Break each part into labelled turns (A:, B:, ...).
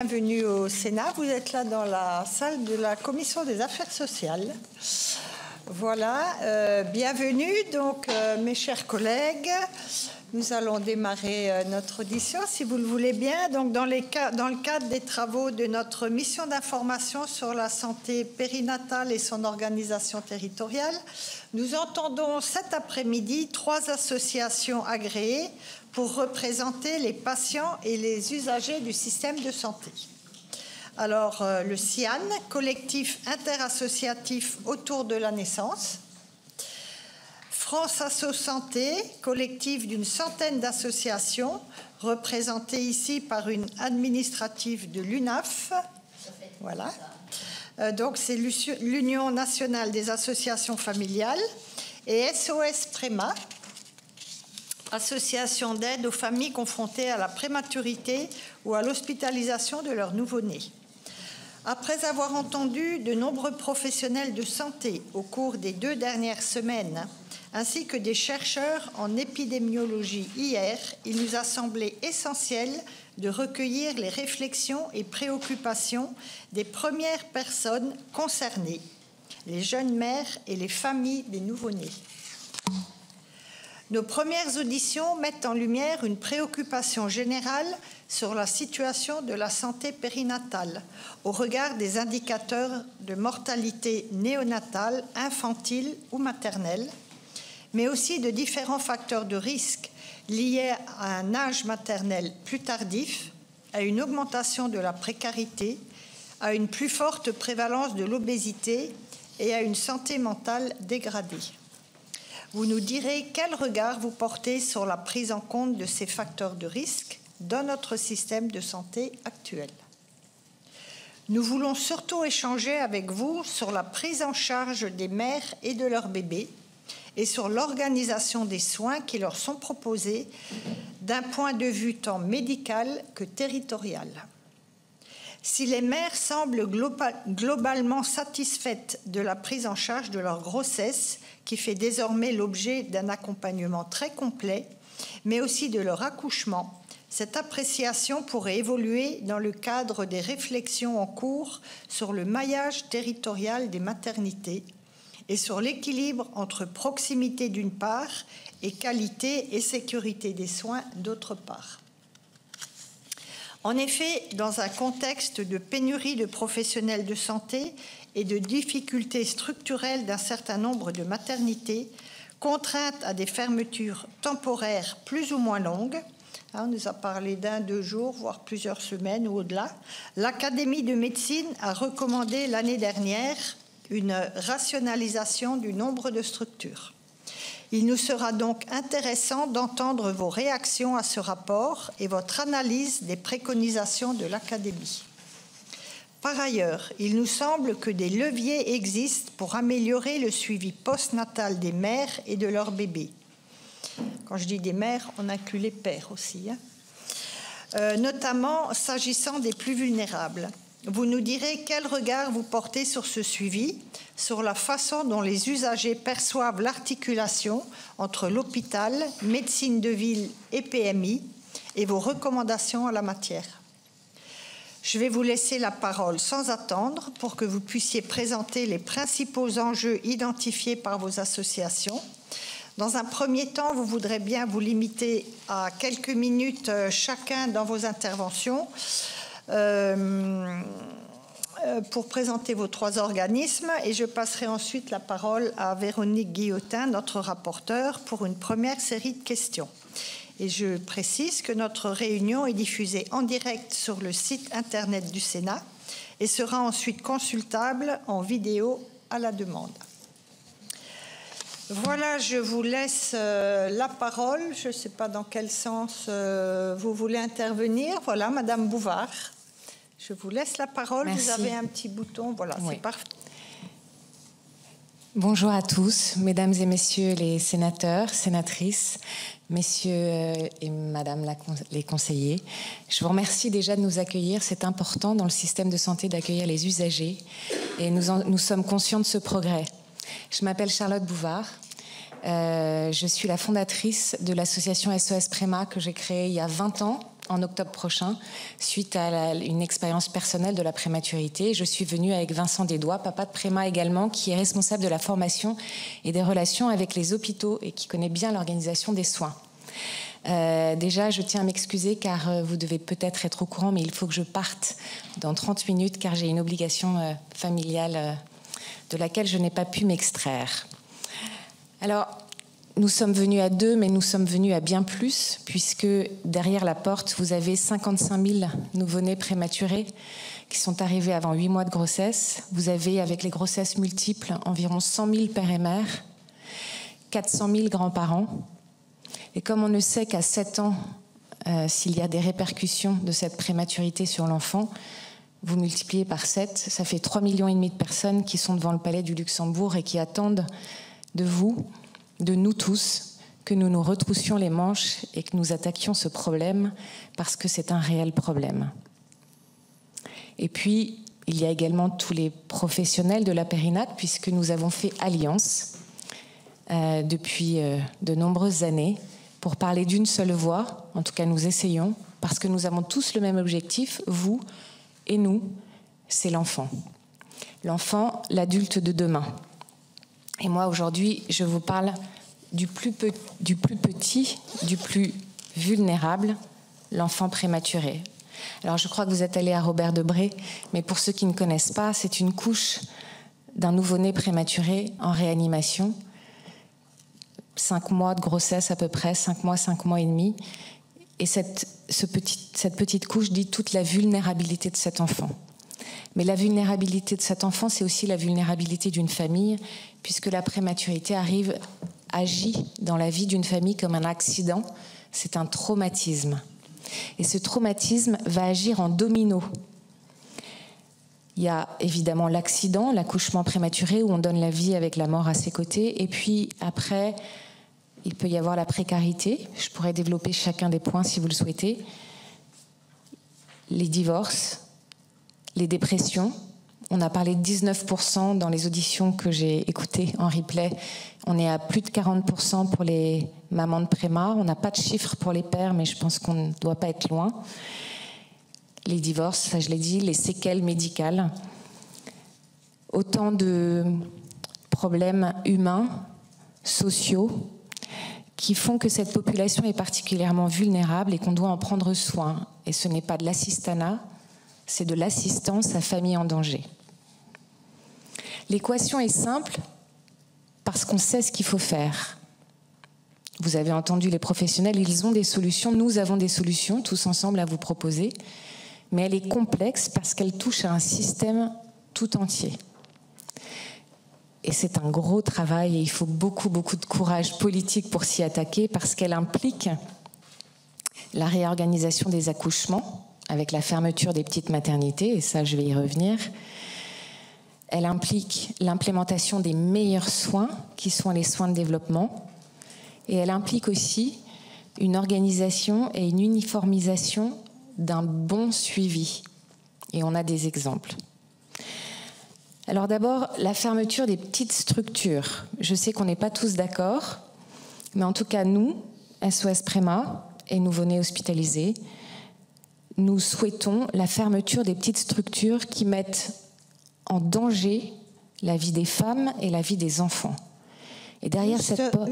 A: Bienvenue au Sénat. Vous êtes là dans la salle de la Commission des Affaires sociales. Voilà, bienvenue. Donc, mes chers collègues, nous allons démarrer notre audition, si vous le voulez bien. Donc, dans le cadre des travaux de notre mission d'information sur la santé périnatale et son organisation territoriale, nous entendons cet après-midi 3 associations agréées pour représenter les patients et les usagers du système de santé. Alors, le CIAN, collectif interassociatif autour de la naissance. France Asso Santé, collectif d'une centaine d'associations, représentées ici par une administrative de l'UNAF. Voilà. Donc, c'est l'Union nationale des associations familiales. Et SOS Préma, association d'aide aux familles confrontées à la prématurité ou à l'hospitalisation de leur nouveau-né. Après avoir entendu de nombreux professionnels de santé au cours des 2 dernières semaines, ainsi que des chercheurs en épidémiologie hier, il nous a semblé essentiel de recueillir les réflexions et préoccupations des premières personnes concernées, les jeunes mères et les familles des nouveau-nés. Nos premières auditions mettent en lumière une préoccupation générale sur la situation de la santé périnatale au regard des indicateurs de mortalité néonatale, infantile ou maternelle, mais aussi de différents facteurs de risque liés à un âge maternel plus tardif, à une augmentation de la précarité, à une plus forte prévalence de l'obésité et à une santé mentale dégradée. Vous nous direz quel regard vous portez sur la prise en compte de ces facteurs de risque dans notre système de santé actuel. Nous voulons surtout échanger avec vous sur la prise en charge des mères et de leurs bébés et sur l'organisation des soins qui leur sont proposés d'un point de vue tant médical que territorial. Si les mères semblent globalement satisfaites de la prise en charge de leur grossesse, qui fait désormais l'objet d'un accompagnement très complet, mais aussi de leur accouchement, cette appréciation pourrait évoluer dans le cadre des réflexions en cours sur le maillage territorial des maternités et sur l'équilibre entre proximité d'une part et qualité et sécurité des soins d'autre part. En effet, dans un contexte de pénurie de professionnels de santé et de difficultés structurelles d'un certain nombre de maternités, contraintes à des fermetures temporaires plus ou moins longues, on nous a parlé d'1, 2 jours, voire plusieurs semaines ou au-delà, l'Académie de médecine a recommandé l'année dernière une rationalisation du nombre de structures. Il nous sera donc intéressant d'entendre vos réactions à ce rapport et votre analyse des préconisations de l'Académie. Par ailleurs, il nous semble que des leviers existent pour améliorer le suivi postnatal des mères et de leurs bébés. Quand je dis des mères, on inclut les pères aussi, notamment s'agissant des plus vulnérables. Vous nous direz quel regard vous portez sur ce suivi, sur la façon dont les usagers perçoivent l'articulation entre l'hôpital, médecine de ville et PMI et vos recommandations en la matière. Je vais vous laisser la parole sans attendre pour que vous puissiez présenter les principaux enjeux identifiés par vos associations. Dans un premier temps, vous voudrez bien vous limiter à quelques minutes chacun dans vos interventions pour présenter vos 3 organismes et je passerai ensuite la parole à Véronique Guillotin, notre rapporteure, pour une première série de questions. Et je précise que notre réunion est diffusée en direct sur le site internet du Sénat et sera ensuite consultable en vidéo à la demande. Voilà, je vous laisse la parole. Je ne sais pas dans quel sens vous voulez intervenir. Voilà, Madame Bouvard. Je vous laisse la parole. Merci. Vous avez un petit bouton. Voilà, oui. C'est parfait.
B: Bonjour à tous, mesdames et messieurs les sénateurs, sénatrices, messieurs et madame les conseillers. Je vous remercie déjà de nous accueillir. C'est important dans le système de santé d'accueillir les usagers et nous sommes conscients de ce progrès. Je m'appelle Charlotte Bouvard. Je suis la fondatrice de l'association SOS Préma que j'ai créée il y a 20 ans en octobre prochain, suite à une expérience personnelle de la prématurité. Je suis venue avec Vincent Desdois, papa de Préma également, qui est responsable de la formation et des relations avec les hôpitaux et qui connaît bien l'organisation des soins. Déjà, je tiens à m'excuser car vous devez peut-être être au courant, mais il faut que je parte dans 30 minutes car j'ai une obligation familiale de laquelle je n'ai pas pu m'extraire. Alors, nous sommes venus à 2, mais nous sommes venus à bien plus, puisque derrière la porte, vous avez 55 000 nouveau-nés prématurés qui sont arrivés avant 8 mois de grossesse. Vous avez, avec les grossesses multiples, environ 100 000 pères et mères, 400 000 grands-parents. Et comme on ne sait qu'à 7 ans, s'il y a des répercussions de cette prématurité sur l'enfant, vous multipliez par 7, ça fait 3,5 millions de personnes qui sont devant le palais du Luxembourg et qui attendent de vous, de nous tous, que nous nous retroussions les manches et que nous attaquions ce problème parce que c'est un réel problème. Et puis, il y a également tous les professionnels de la périnate puisque nous avons fait alliance depuis de nombreuses années pour parler d'une seule voix, en tout cas nous essayons, parce que nous avons tous le même objectif, vous et nous, c'est l'enfant. L'enfant, l'adulte de demain. Et moi, aujourd'hui, je vous parle du plus petit, du plus vulnérable, l'enfant prématuré. Alors, je crois que vous êtes allé à Robert Debré, mais pour ceux qui ne connaissent pas, c'est une couche d'un nouveau-né prématuré en réanimation. 5 mois de grossesse à peu près, 5 mois et demi. Et cette petite couche dit toute la vulnérabilité de cet enfant. Mais la vulnérabilité de cet enfant, c'est aussi la vulnérabilité d'une famille, puisque la prématurité agit dans la vie d'une famille comme un accident, c'est un traumatisme. Et ce traumatisme va agir en domino. Il y a évidemment l'accident, l'accouchement prématuré, où on donne la vie avec la mort à ses côtés, et puis après, il peut y avoir la précarité. Je pourrais développer chacun des points si vous le souhaitez. Les divorces, les dépressions. On a parlé de 19% dans les auditions que j'ai écoutées en replay. On est à plus de 40% pour les mamans de préma. On n'a pas de chiffres pour les pères, mais je pense qu'on ne doit pas être loin. Les divorces, ça je l'ai dit, les séquelles médicales. Autant de problèmes humains, sociaux, qui font que cette population est particulièrement vulnérable et qu'on doit en prendre soin. Et ce n'est pas de l'assistanat, c'est de l'assistance à famille en danger. L'équation est simple parce qu'on sait ce qu'il faut faire. Vous avez entendu les professionnels, ils ont des solutions, nous avons des solutions, tous ensemble à vous proposer, mais elle est complexe parce qu'elle touche à un système tout entier. Et c'est un gros travail et il faut beaucoup de courage politique pour s'y attaquer parce qu'elle implique la réorganisation des accouchements avec la fermeture des petites maternités, et ça je vais y revenir. Elle implique l'implémentation des meilleurs soins, qui sont les soins de développement, et elle implique aussi une organisation et une uniformisation d'un bon suivi. Et on a des exemples. Alors d'abord, la fermeture des petites structures. Je sais qu'on n'est pas tous d'accord, mais en tout cas nous, SOS Préma et nouveau-nés hospitalisés, nous souhaitons la fermeture des petites structures qui mettent en danger la vie des femmes et la vie des enfants. Et derrière cette porte...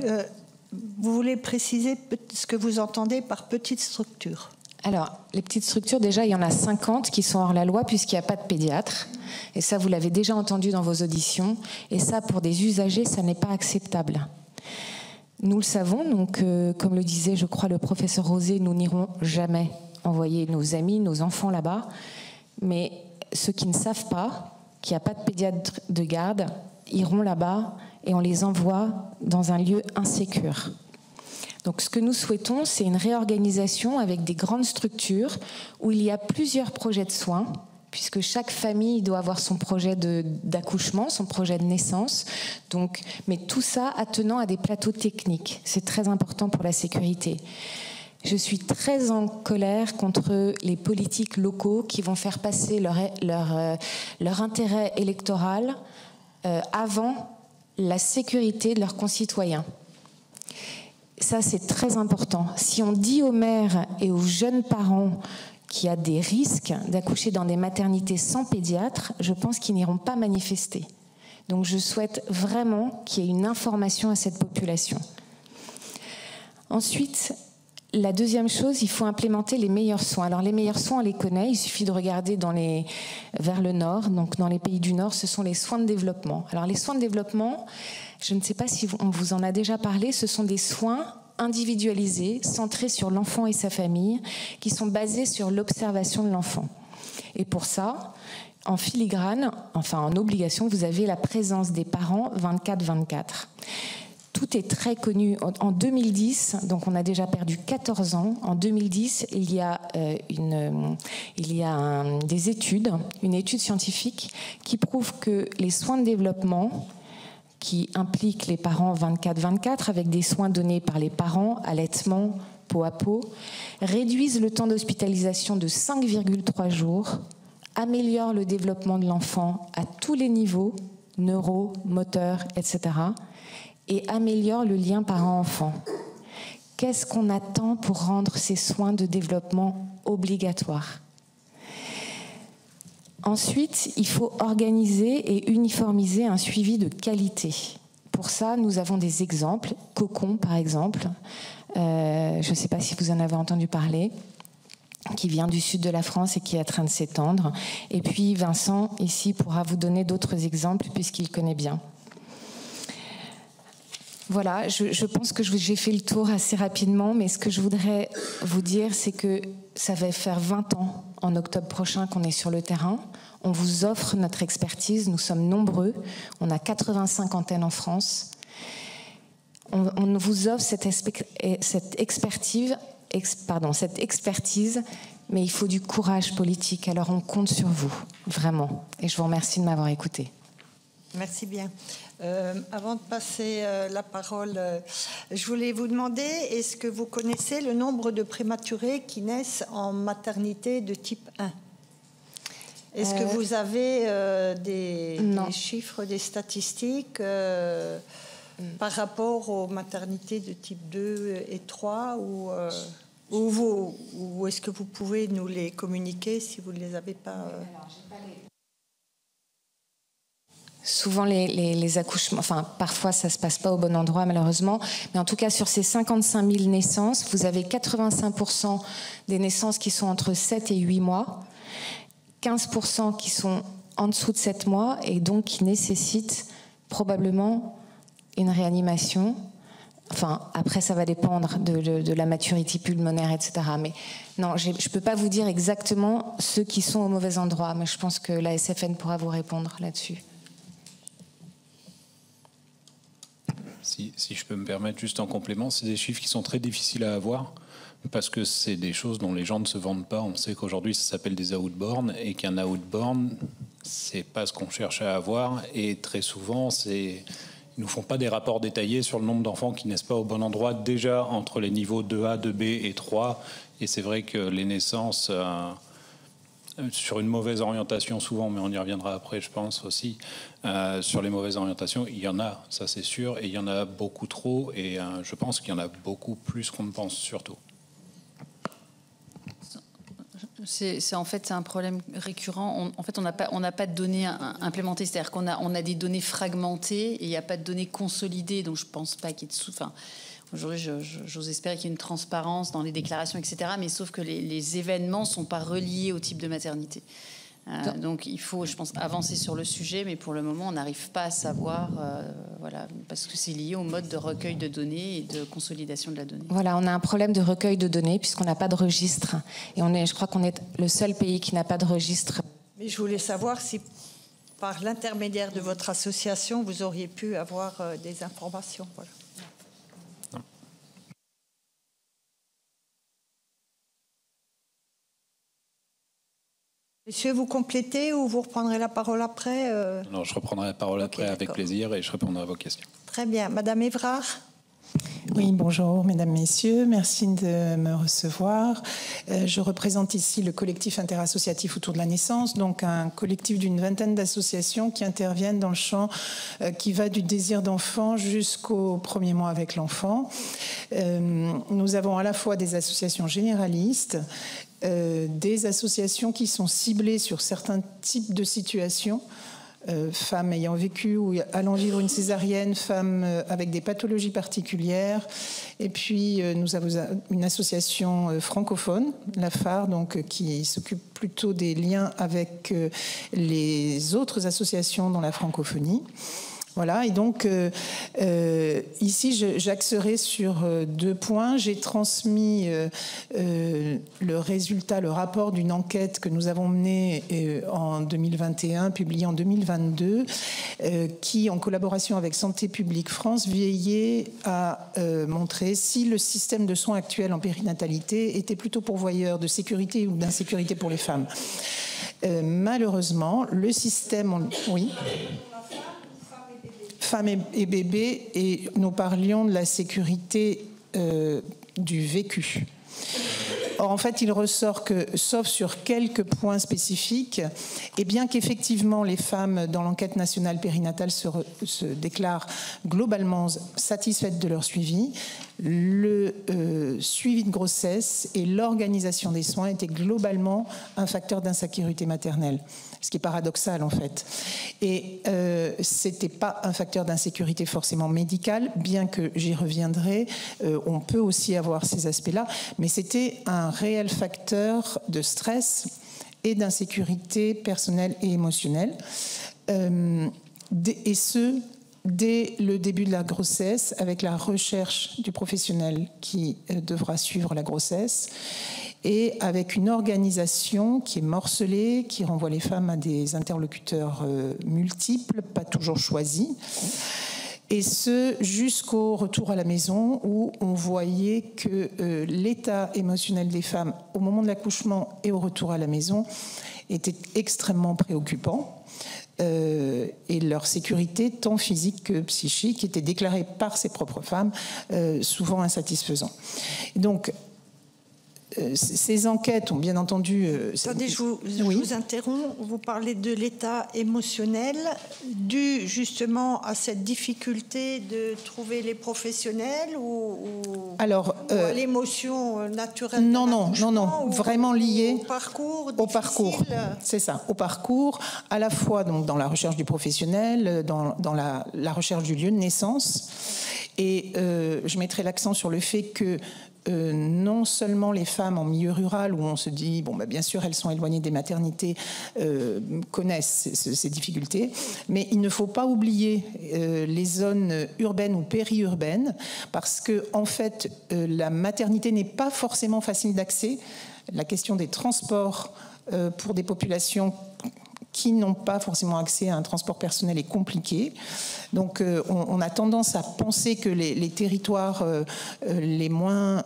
A: Vous voulez préciser ce que vous entendez par petite structure ?
B: Alors, les petites structures, déjà, il y en a 50 qui sont hors la loi puisqu'il n'y a pas de pédiatre. Et ça, vous l'avez déjà entendu dans vos auditions. Et ça, pour des usagers, ça n'est pas acceptable. Nous le savons, donc, comme le disait, je crois, le professeur Rosé, nous n'irons jamais envoyer nos amis, nos enfants là-bas. Mais ceux qui ne savent pas qu'il n'y a pas de pédiatre de garde iront là-bas et on les envoie dans un lieu insécure. Donc ce que nous souhaitons, c'est une réorganisation avec des grandes structures où il y a plusieurs projets de soins, puisque chaque famille doit avoir son projet d'accouchement, son projet de naissance. Donc, mais tout ça attenant à des plateaux techniques. C'est très important pour la sécurité. Je suis très en colère contre les politiques locaux qui vont faire passer leur intérêt électoral avant la sécurité de leurs concitoyens. Ça, c'est très important. Si on dit aux mères et aux jeunes parents qu'il y a des risques d'accoucher dans des maternités sans pédiatre, je pense qu'ils n'iront pas manifester. Donc je souhaite vraiment qu'il y ait une information à cette population. Ensuite, la deuxième chose, il faut implémenter les meilleurs soins. Alors les meilleurs soins, on les connaît, il suffit de regarder vers le nord, donc dans les pays du nord, ce sont les soins de développement. Alors les soins de développement, je ne sais pas si on vous en a déjà parlé, ce sont des soins individualisés, centrés sur l'enfant et sa famille, qui sont basés sur l'observation de l'enfant. Et pour ça, en filigrane, enfin en obligation, vous avez la présence des parents 24/24. Tout est très connu. En 2010, donc on a déjà perdu 14 ans, en 2010, il y a des études, une étude scientifique qui prouve que les soins de développement qui impliquent les parents 24/24 avec des soins donnés par les parents, allaitement, peau à peau, réduisent le temps d'hospitalisation de 5,3 jours, améliorent le développement de l'enfant à tous les niveaux, neuro, moteur, etc., et améliore le lien parent-enfant. Qu'est-ce qu'on attend pour rendre ces soins de développement obligatoires ? Ensuite, il faut organiser et uniformiser un suivi de qualité. Pour ça, nous avons des exemples. Cocon, par exemple, je ne sais pas si vous en avez entendu parler, qui vient du sud de la France et qui est en train de s'étendre. Et puis Vincent, ici, pourra vous donner d'autres exemples puisqu'il connaît bien. Voilà, je pense que j'ai fait le tour assez rapidement, mais ce que je voudrais vous dire, c'est que ça va faire 20 ans en octobre prochain qu'on est sur le terrain. On vous offre notre expertise, nous sommes nombreux, on a 85 antennes en France. On vous offre cette expertise, mais il faut du courage politique, alors on compte sur vous, vraiment. Et je vous remercie de m'avoir écouté.
A: Merci bien. Avant de passer la parole, je voulais vous demander, est-ce que vous connaissez le nombre de prématurés qui naissent en maternité de type 1 ? Est-ce que vous avez des chiffres, des statistiques par rapport aux maternités de type 2 et 3 ou est-ce que vous pouvez nous les communiquer si vous ne les avez pas
B: Souvent, les accouchements, enfin, parfois, ça ne se passe pas au bon endroit, malheureusement. Mais en tout cas, sur ces 55 000 naissances, vous avez 85% des naissances qui sont entre 7 et 8 mois, 15% qui sont en dessous de 7 mois et donc qui nécessitent probablement une réanimation. Enfin, après, ça va dépendre de la maturité pulmonaire, etc. Mais non, je ne peux pas vous dire exactement ceux qui sont au mauvais endroit, mais je pense que la SFN pourra vous répondre là-dessus.
C: Si je peux me permettre juste en complément, c'est des chiffres qui sont très difficiles à avoir parce que c'est des choses dont les gens ne se vendent pas. On sait qu'aujourd'hui ça s'appelle des outborn et qu'un outborn, c'est pas ce qu'on cherche à avoir et très souvent ils nous font pas des rapports détaillés sur le nombre d'enfants qui naissent pas au bon endroit déjà entre les niveaux 2A, 2B et 3 et c'est vrai que les naissances sur une mauvaise orientation souvent, mais on y reviendra après je pense aussi, sur les mauvaises orientations, il y en a, ça c'est sûr, et il y en a beaucoup trop, et je pense qu'il y en a beaucoup plus qu'on ne pense surtout.
D: C'est un problème récurrent. On n'a pas de données implémentées, c'est-à-dire qu'on a des données fragmentées et il n'y a pas de données consolidées, donc je ne pense pas qu'il y ait de aujourd'hui, j'ose espérer qu'il y ait une transparence dans les déclarations, etc. Mais sauf que les événements ne sont pas reliés au type de maternité. Donc il faut, je pense, avancer sur le sujet, mais pour le moment, on n'arrive pas à savoir, voilà, parce que c'est lié au mode de recueil de données et de consolidation de la donnée.
B: Voilà, on a un problème de recueil de données puisqu'on n'a pas de registre. Et je crois qu'on est le seul pays qui n'a pas de registre.
A: Mais je voulais savoir si, par l'intermédiaire de votre association, vous auriez pu avoir des informations. Voilà. Monsieur, vous complétez ou vous reprendrez la parole après
C: Non, je reprendrai la parole après avec plaisir et je répondrai à vos questions.
A: Très bien. Madame Évrard.
E: Oui, bonjour mesdames, messieurs, merci de me recevoir. Je représente ici le collectif interassociatif autour de la naissance, donc un collectif d'une vingtaine d'associations qui interviennent dans le champ qui va du désir d'enfant jusqu'au premier mois avec l'enfant. Nous avons à la fois des associations généralistes, des associations qui sont ciblées sur certains types de situations, femmes ayant vécu ou allant vivre une césarienne, femmes avec des pathologies particulières. Et puis nous avons une association francophone, la phare, donc qui s'occupe plutôt des liens avec les autres associations dans la francophonie. Voilà, et donc ici j'axerai sur 2 points. J'ai transmis le résultat, le rapport d'une enquête que nous avons menée en 2021, publiée en 2022, qui, en collaboration avec Santé publique France, veillait à montrer si le système de soins actuel en périnatalité était plutôt pourvoyeur de sécurité ou d'insécurité pour les femmes. Malheureusement, le système... Oui. Femmes et bébés, et nous parlions de la sécurité du vécu. Or, en fait, il ressort que, sauf sur quelques points spécifiques, et bien qu'effectivement les femmes dans l'enquête nationale périnatale se déclarent globalement satisfaites de leur suivi, le suivi de grossesse et l'organisation des soins étaient globalement un facteur d'insécurité maternelle. Ce qui est paradoxal en fait. Et c'était pas un facteur d'insécurité forcément médicale, bien que j'y reviendrai, on peut aussi avoir ces aspects-là, mais c'était un réel facteur de stress et d'insécurité personnelle et émotionnelle. Et ce, dès le début de la grossesse, avec la recherche du professionnel qui devra suivre la grossesse, et avec une organisation qui est morcelée, qui renvoie les femmes à des interlocuteurs multiples, pas toujours choisis, et ce jusqu'au retour à la maison où on voyait que l'état émotionnel des femmes au moment de l'accouchement et au retour à la maison était extrêmement préoccupant. Et leur sécurité, tant physique que psychique, était déclarée par ces propres femmes souvent insatisfaisant. Donc, ces enquêtes ont bien entendu...
A: Attendez, je vous interromps. Vous parlez de l'état émotionnel dû justement à cette difficulté de trouver les professionnels ou à l'émotion naturelle?
E: Non, vraiment lié
A: au parcours.
E: C'est ça, au parcours, à la fois donc, dans la recherche du professionnel, dans la recherche du lieu de naissance. Et je mettrai l'accent sur le fait que non seulement les femmes en milieu rural, où on se dit, bon, bien sûr, elles sont éloignées des maternités, connaissent ces difficultés, mais il ne faut pas oublier les zones urbaines ou périurbaines, parce que, en fait, la maternité n'est pas forcément facile d'accès. La question des transports pour des populations qui n'ont pas forcément accès à un transport personnel est compliqué. Donc on a tendance à penser que les territoires les moins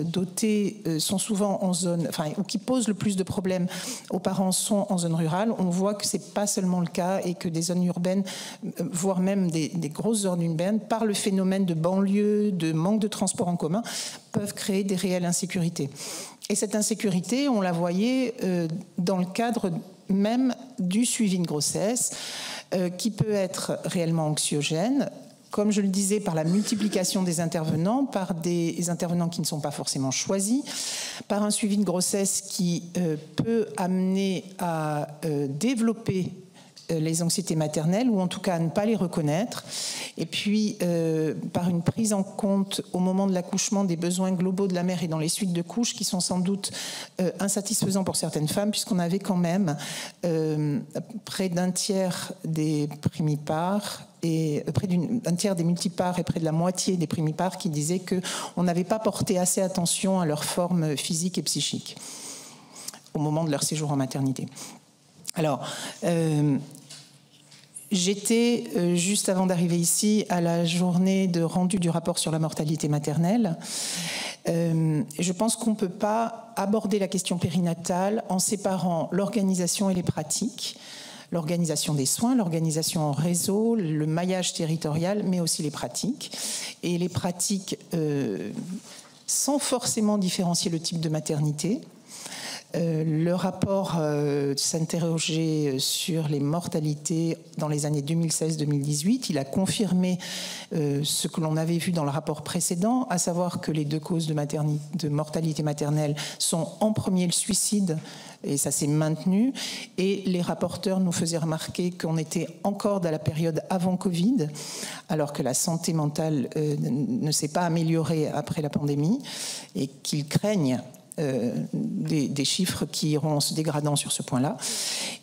E: dotés sont souvent en zone, ou qui posent le plus de problèmes aux parents sont en zone rurale. On voit que c'est pas seulement le cas et que des zones urbaines, voire même des grosses zones urbaines, par le phénomène de banlieue, de manque de transport en commun, peuvent créer des réelles insécurités. Et cette insécurité, on la voyait dans le cadre même du suivi de grossesse, qui peut être réellement anxiogène, comme je le disais, par la multiplication des intervenants, par des intervenants qui ne sont pas forcément choisis, par un suivi de grossesse qui peut amener à développer les anxiétés maternelles, ou en tout cas à ne pas les reconnaître, et puis par une prise en compte au moment de l'accouchement des besoins globaux de la mère et dans les suites de couches qui sont sans doute insatisfaisants pour certaines femmes, puisqu'on avait quand même près d'un tiers des primipares et près d'un tiers des multipares et près de la moitié des primipares qui disaient qu'on n'avait pas porté assez attention à leur forme physique et psychique au moment de leur séjour en maternité. Alors, j'étais, juste avant d'arriver ici, à la journée de rendu du rapport sur la mortalité maternelle. Je pense qu'on ne peut pas aborder la question périnatale en séparant l'organisation et les pratiques. l'organisation des soins, l'organisation en réseau, le maillage territorial, mais aussi les pratiques. Et les pratiques sans forcément différencier le type de maternité. Le rapport s'interrogeait sur les mortalités dans les années 2016-2018. Il a confirmé ce que l'on avait vu dans le rapport précédent, à savoir que les deux causes de mortalité maternelle sont en premier le suicide, et ça s'est maintenu. Et les rapporteurs nous faisaient remarquer qu'on était encore dans la période avant Covid, alors que la santé mentale ne s'est pas améliorée après la pandémie, et qu'ils craignent des chiffres qui iront en se dégradant sur ce point-là.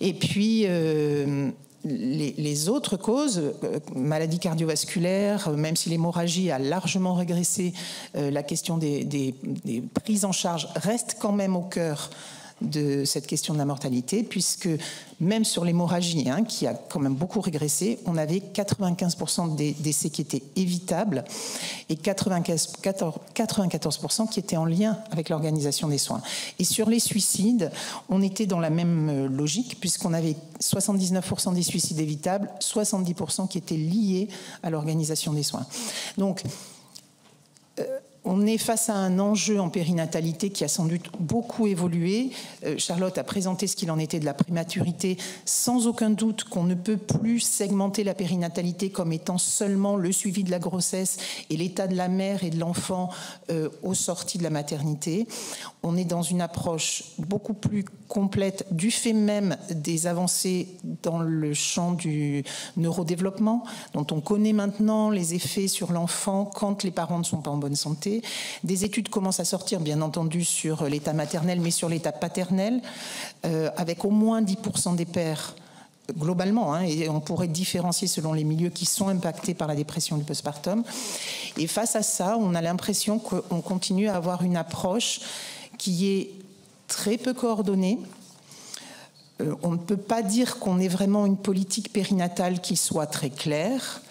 E: Et puis, les autres causes, maladies cardiovasculaires, même si l'hémorragie a largement régressé, la question des prises en charge reste quand même au cœur de cette question de la mortalité, puisque même sur l'hémorragie, qui a quand même beaucoup régressé, on avait 95% des décès qui étaient évitables et 94% qui étaient en lien avec l'organisation des soins. Et sur les suicides, on était dans la même logique, puisqu'on avait 79% des suicides évitables, 70% qui étaient liés à l'organisation des soins. Donc, on est face à un enjeu en périnatalité qui a sans doute beaucoup évolué. Charlotte a présenté ce qu'il en était de la prématurité. Sans aucun doute qu'on ne peut plus segmenter la périnatalité comme étant seulement le suivi de la grossesse et l'état de la mère et de l'enfant aux sorties de la maternité. On est dans une approche beaucoup plus complète du fait même des avancées dans le champ du neurodéveloppement, dont on connaît maintenant les effets sur l'enfant quand les parents ne sont pas en bonne santé. Des études commencent à sortir, bien entendu, sur l'état maternel, mais sur l'état paternel, avec au moins 10% des pères globalement, et on pourrait différencier selon les milieux qui sont impactés par la dépression du postpartum. Et face à ça, on a l'impression qu'on continue à avoir une approche qui est très peu coordonnée. On ne peut pas dire qu'on ait vraiment une politique périnatale qui soit très claire,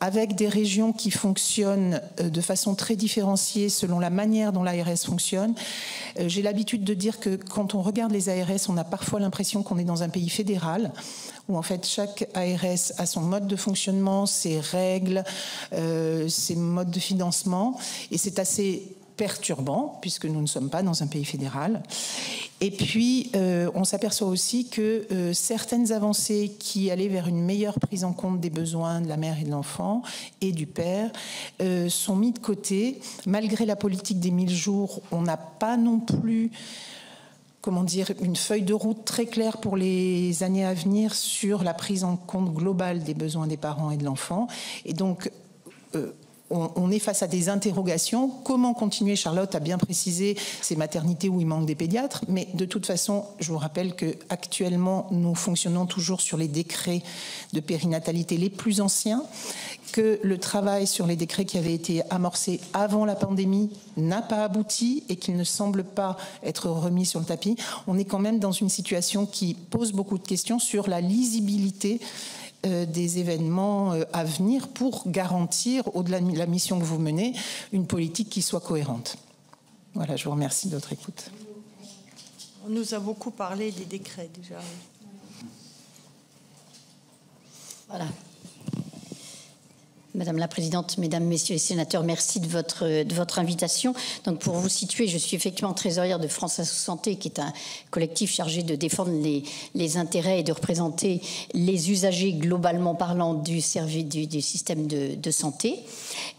E: avec des régions qui fonctionnent de façon très différenciée selon la manière dont l'ARS fonctionne. J'ai l'habitude de dire que quand on regarde les ARS, on a parfois l'impression qu'on est dans un pays fédéral, où en fait chaque ARS a son mode de fonctionnement, ses règles, ses modes de financement, et c'est assez perturbant, puisque nous ne sommes pas dans un pays fédéral. Et puis, on s'aperçoit aussi que certaines avancées qui allaient vers une meilleure prise en compte des besoins de la mère et de l'enfant et du père sont mis de côté. Malgré la politique des 1000 jours, on n'a pas non plus, une feuille de route très claire pour les années à venir sur la prise en compte globale des besoins des parents et de l'enfant. Et donc, on est face à des interrogations. Comment continuer? Charlotte a bien précisé ces maternités où il manque des pédiatres, mais de toute façon, je vous rappelle qu'actuellement, nous fonctionnons toujours sur les décrets de périnatalité les plus anciens, que le travail sur les décrets qui avaient été amorcés avant la pandémie n'a pas abouti et qu'il ne semble pas être remis sur le tapis. On est quand même dans une situation qui pose beaucoup de questions sur la lisibilité des événements à venir pour garantir, au-delà de la mission que vous menez, une politique qui soit cohérente. Voilà, je vous remercie de votre écoute.
A: On nous a beaucoup parlé des décrets déjà.
F: Voilà. Madame la Présidente, Mesdames, Messieurs les sénateurs, merci de votre invitation. Donc, pour vous situer, je suis effectivement trésorière de France Asso Santé, qui est un collectif chargé de défendre les intérêts et de représenter les usagers globalement parlant du système de santé.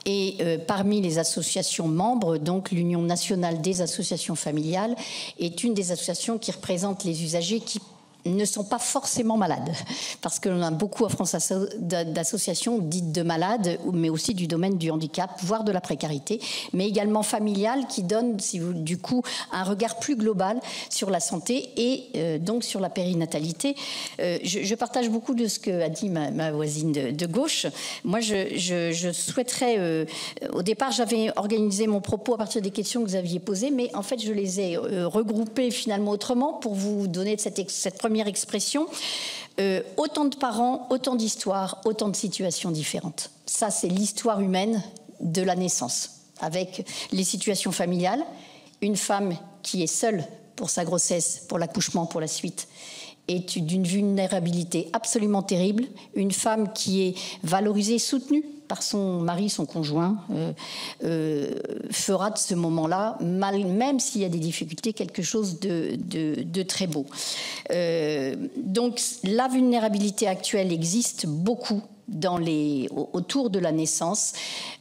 F: Et parmi les associations membres, donc l'Union nationale des associations familiales est une des associations qui représente les usagers qui ne sont pas forcément malades, parce que l'on a beaucoup à France d'associations dites de malades, mais aussi du domaine du handicap, voire de la précarité, mais également familiales, qui donnent du coup un regard plus global sur la santé et donc sur la périnatalité. Je partage beaucoup de ce que a dit ma voisine de gauche. Moi, je souhaiterais... au départ, j'avais organisé mon propos à partir des questions que vous aviez posées, mais en fait, je les ai regroupées finalement autrement pour vous donner cette première expression. Autant de parents, autant d'histoires, autant de situations différentes. Ça, c'est l'histoire humaine de la naissance, avec les situations familiales, une femme qui est seule pour sa grossesse, pour l'accouchement, pour la suite, est d'une vulnérabilité absolument terrible, une femme qui est valorisée, soutenue par son mari, son conjoint, fera de ce moment-là, même s'il y a des difficultés, quelque chose de très beau. Donc la vulnérabilité actuelle existe beaucoup autour de la naissance,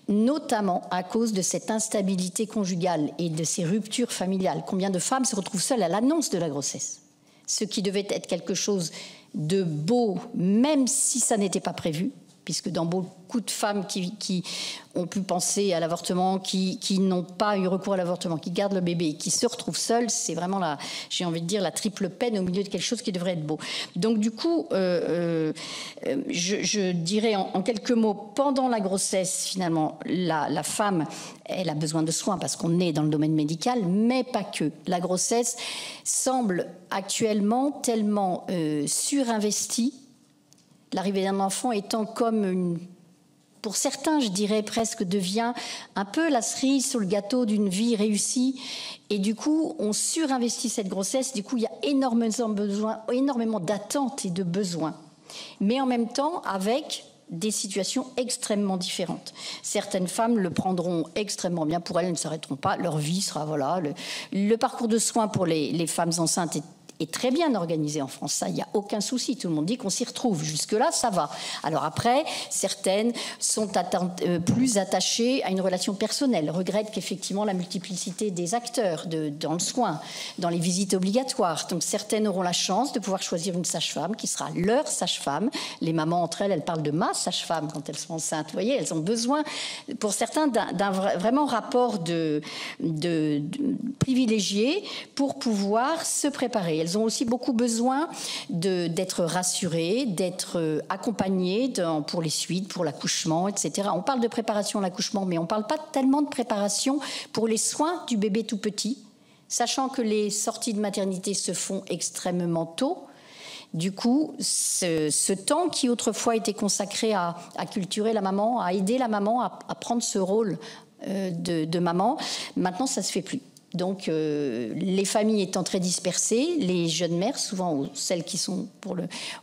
F: notamment à cause de cette instabilité conjugale et de ces ruptures familiales. Combien de femmes se retrouvent seules à l'annonce de la grossesse? Ce qui devait être quelque chose de beau, même si ça n'était pas prévu, puisque dans beaucoup de femmes qui ont pu penser à l'avortement, qui n'ont pas eu recours à l'avortement, qui gardent le bébé et qui se retrouvent seules, c'est vraiment, j'ai envie de dire, la triple peine au milieu de quelque chose qui devrait être beau. Donc du coup, je dirais en quelques mots, pendant la grossesse, finalement, la femme, elle a besoin de soins parce qu'on est dans le domaine médical, mais pas que. La grossesse semble actuellement tellement surinvestie, l'arrivée d'un enfant étant comme pour certains, je dirais presque, devient un peu la cerise sur le gâteau d'une vie réussie. Et du coup, on surinvestit cette grossesse. Du coup, il y a énormément d'attentes et de besoins. Mais en même temps, avec des situations extrêmement différentes. Certaines femmes le prendront extrêmement bien. Pour elles ne s'arrêteront pas. Leur vie sera, voilà. Le parcours de soins pour les femmes enceintes est très bien organisé en France, ça, il n'y a aucun souci. Tout le monde dit qu'on s'y retrouve. Jusque-là, ça va. Alors après, certaines sont plus attachées à une relation personnelle, regrettent qu'effectivement la multiplicité des acteurs dans le soin, dans les visites obligatoires. Donc certaines auront la chance de pouvoir choisir une sage-femme qui sera leur sage-femme. Les mamans entre elles parlent de ma sage-femme quand elles sont enceintes. Vous voyez, elles ont besoin, pour certains, d'un vraiment rapport de privilégié pour pouvoir se préparer. Elles ont aussi beaucoup besoin d'être rassurées, d'être accompagnées pour les suites, pour l'accouchement, etc. On parle de préparation à l'accouchement, mais on ne parle pas tellement de préparation pour les soins du bébé tout petit, sachant que les sorties de maternité se font extrêmement tôt. Du coup, ce temps qui autrefois était consacré à culturer la maman, à aider la maman à prendre ce rôle de maman, maintenant ça ne se fait plus. Donc, les familles étant très dispersées, les jeunes mères, souvent celles qui sont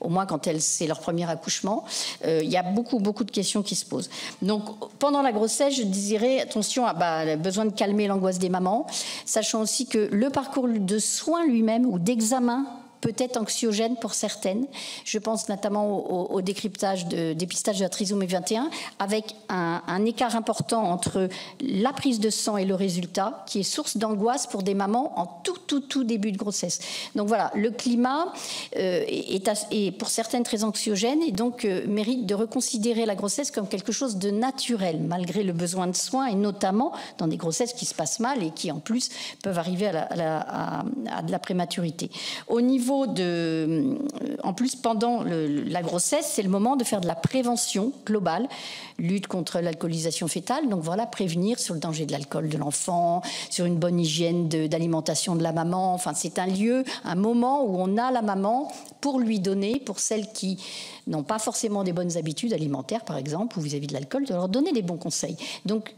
F: au moins quand c'est leur premier accouchement, il y a beaucoup de questions qui se posent. Donc, pendant la grossesse, je dirais attention à besoin de calmer l'angoisse des mamans, sachant aussi que le parcours de soins lui-même ou d'examen peut être anxiogène pour certaines. Je pense notamment au dépistage de la trisomie 21, avec un écart important entre la prise de sang et le résultat, qui est source d'angoisse pour des mamans en tout début de grossesse. Donc voilà, le climat est pour certaines très anxiogène et donc mérite de reconsidérer la grossesse comme quelque chose de naturel, malgré le besoin de soins, et notamment dans des grossesses qui se passent mal et qui en plus peuvent arriver à de la prématurité. Au niveau en plus, pendant la grossesse, c'est le moment de faire de la prévention globale, lutte contre l'alcoolisation fœtale. Donc voilà, prévenir sur le danger de l'alcool de l'enfant, sur une bonne hygiène d'alimentation de la maman. Enfin, c'est un moment où on a la maman pour lui donner, pour celles qui n'ont pas forcément des bonnes habitudes alimentaires, par exemple, ou vis-à-vis de l'alcool, de leur donner des bons conseils. Donc,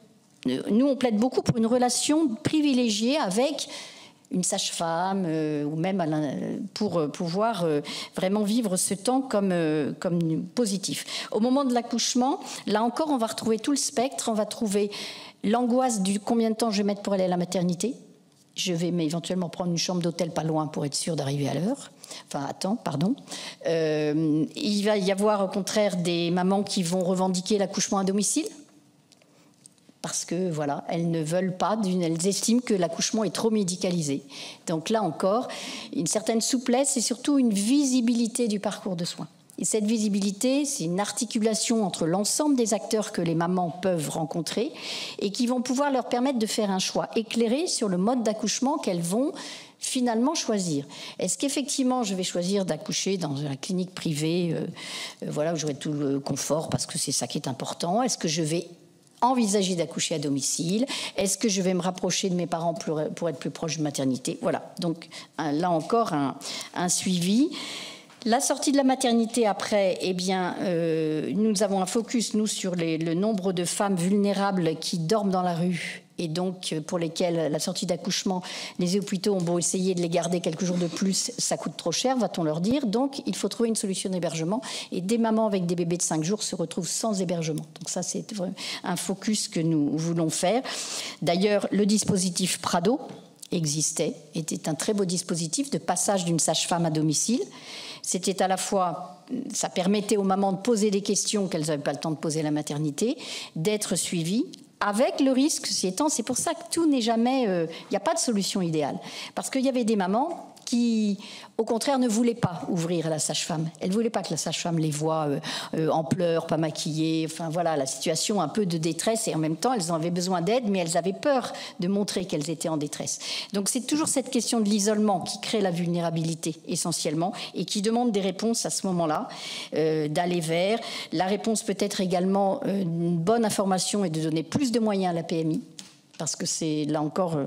F: nous, on plaide beaucoup pour une relation privilégiée avec une sage-femme ou même pour pouvoir vraiment vivre ce temps comme positif. Au moment de l'accouchement, là encore, on va retrouver tout le spectre. On va trouver l'angoisse du combien de temps je vais mettre pour aller à la maternité. Je vais éventuellement prendre une chambre d'hôtel pas loin pour être sûre d'arriver à l'heure. Enfin, à temps, pardon. Il va y avoir au contraire des mamans qui vont revendiquer l'accouchement à domicile. Parce que voilà, elles ne veulent pas, elles estiment que l'accouchement est trop médicalisé. Donc là encore, une certaine souplesse et surtout une visibilité du parcours de soins. Et cette visibilité, c'est une articulation entre l'ensemble des acteurs que les mamans peuvent rencontrer et qui vont pouvoir leur permettre de faire un choix éclairé sur le mode d'accouchement qu'elles vont finalement choisir. Est-ce qu'effectivement je vais choisir d'accoucher dans une clinique privée, voilà, où j'aurai tout le confort parce que c'est ça qui est important? Est-ce que je vais envisager d'accoucher à domicile? Est-ce que je vais me rapprocher de mes parents pour être plus proche de maternité? Voilà, donc là encore un suivi. La sortie de la maternité après, eh bien, nous avons un focus, nous, sur le nombre de femmes vulnérables qui dorment dans la rue et donc pour lesquels à la sortie d'accouchement, les hôpitaux ont beau essayer de les garder quelques jours de plus, ça coûte trop cher, va-t-on leur dire. Donc il faut trouver une solution d'hébergement, et des mamans avec des bébés de 5 jours se retrouvent sans hébergement. Donc ça, c'est un focus que nous voulons faire. D'ailleurs, le dispositif Prado existait, était un très beau dispositif de passage d'une sage-femme à domicile. C'était à la fois, ça permettait aux mamans de poser des questions qu'elles n'avaient pas le temps de poser à la maternité, d'être suivies, avec le risque, ceci étant, c'est pour ça que tout n'est jamais, il n'y a pas de solution idéale. Parce qu'il y avait des mamans qui, au contraire, ne voulaient pas ouvrir à la sage-femme. Elles ne voulaient pas que la sage-femme les voie en pleurs, pas maquillées, enfin voilà, la situation un peu de détresse, et en même temps, elles avaient besoin d'aide, mais elles avaient peur de montrer qu'elles étaient en détresse. Donc c'est toujours cette question de l'isolement qui crée la vulnérabilité, essentiellement, et qui demande des réponses à ce moment-là, d'aller vers. La réponse peut être également une bonne information et de donner plus de moyens à la PMI. Parce que c'est, là encore,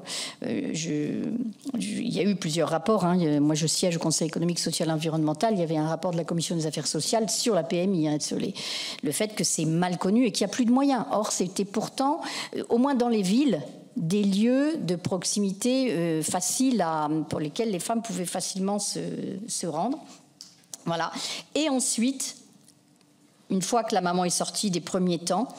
F: il y a eu plusieurs rapports. Hein. Moi, je siège au Conseil économique, social et environnemental. Il y avait un rapport de la Commission des affaires sociales sur la PMI, hein, sur le fait que c'est mal connu et qu'il n'y a plus de moyens. Or, c'était pourtant, au moins dans les villes, des lieux de proximité faciles pour lesquels les femmes pouvaient facilement se rendre. Voilà. Et ensuite, une fois que la maman est sortie des premiers temps,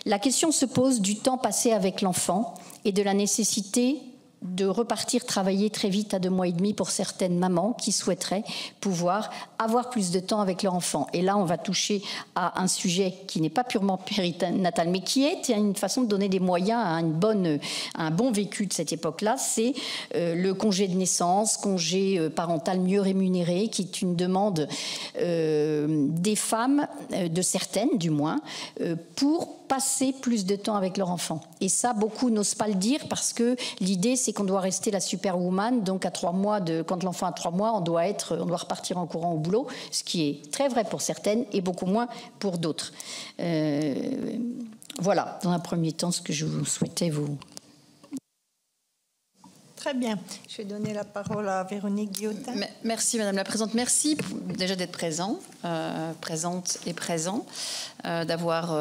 F: la question se pose du temps passé avec l'enfant et de la nécessité de repartir travailler très vite à 2 mois et demi pour certaines mamans qui souhaiteraient pouvoir avoir plus de temps avec leur enfant. Et là, on va toucher à un sujet qui n'est pas purement périnatal, mais qui est une façon de donner des moyens à un bon vécu de cette époque-là. C'est le congé de naissance, congé parental mieux rémunéré, qui est une demande des femmes, de certaines du moins, pour passer plus de temps avec leur enfant. Et ça, beaucoup n'osent pas le dire parce que l'idée, c'est qu'on doit rester la superwoman. Donc, à 3 mois, quand l'enfant a 3 mois, on doit repartir en courant au boulot, ce qui est très vrai pour certaines et beaucoup moins pour d'autres. Voilà, dans un premier temps, ce que je vous souhaitais vous...
A: Très bien. Je vais donner la parole à Véronique Guillotin.
D: Merci Madame la Présidente. Merci déjà d'être présente et présent, d'avoir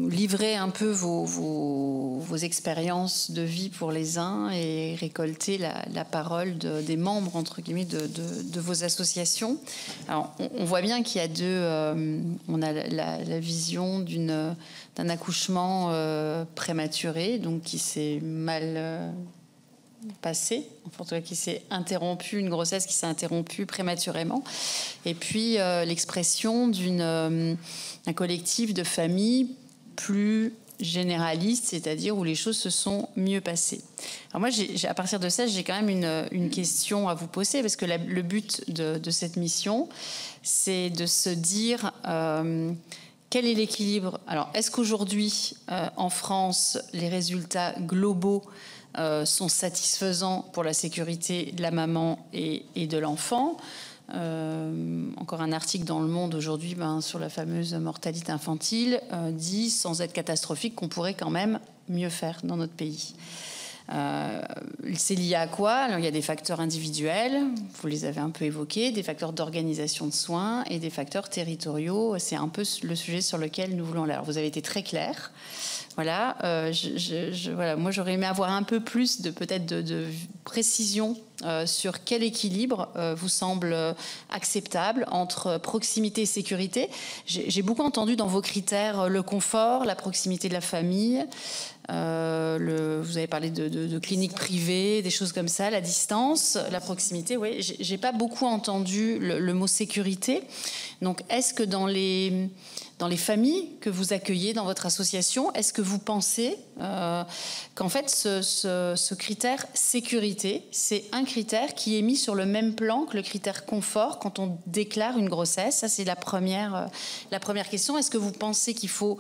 D: livré un peu vos expériences de vie pour les uns et récolté la parole des membres, entre guillemets, de vos associations. Alors, on voit bien qu'il y a on a la vision d'un accouchement prématuré, donc qui s'est mal... passé, en tout cas qui s'est interrompue, une grossesse qui s'est interrompue prématurément, et puis l'expression d'un collectif de familles plus généraliste, c'est-à-dire où les choses se sont mieux passées. Alors moi, à partir de ça, j'ai quand même une question à vous poser, parce que le but de cette mission, c'est de se dire... quel est l'équilibre? Alors, est-ce qu'aujourd'hui, en France, les résultats globaux sont satisfaisants pour la sécurité de la maman et de l'enfant? Encore un article dans Le Monde aujourd'hui sur la fameuse mortalité infantile dit, sans être catastrophique, qu'on pourrait quand même mieux faire dans notre pays. C'est lié à quoi? Alors, il y a des facteurs individuels, vous les avez un peu évoqués, des facteurs d'organisation de soins et des facteurs territoriaux. C'est un peu le sujet sur lequel nous voulons aller. Alors, vous avez été très clair. Voilà, voilà, moi j'aurais aimé avoir un peu plus de précision sur quel équilibre vous semble acceptable entre proximité et sécurité. J'ai beaucoup entendu dans vos critères le confort, la proximité de la famille. Vous avez parlé de cliniques privées, des choses comme ça, la distance, la proximité. Oui, j'ai pas beaucoup entendu le mot sécurité. Donc, est-ce que dans les familles que vous accueillez dans votre association, est-ce que vous pensez qu'en fait ce critère sécurité, c'est un critère qui est mis sur le même plan que le critère confort quand on déclare une grossesse? Ça, c'est la première question. Est-ce que vous pensez qu'il faut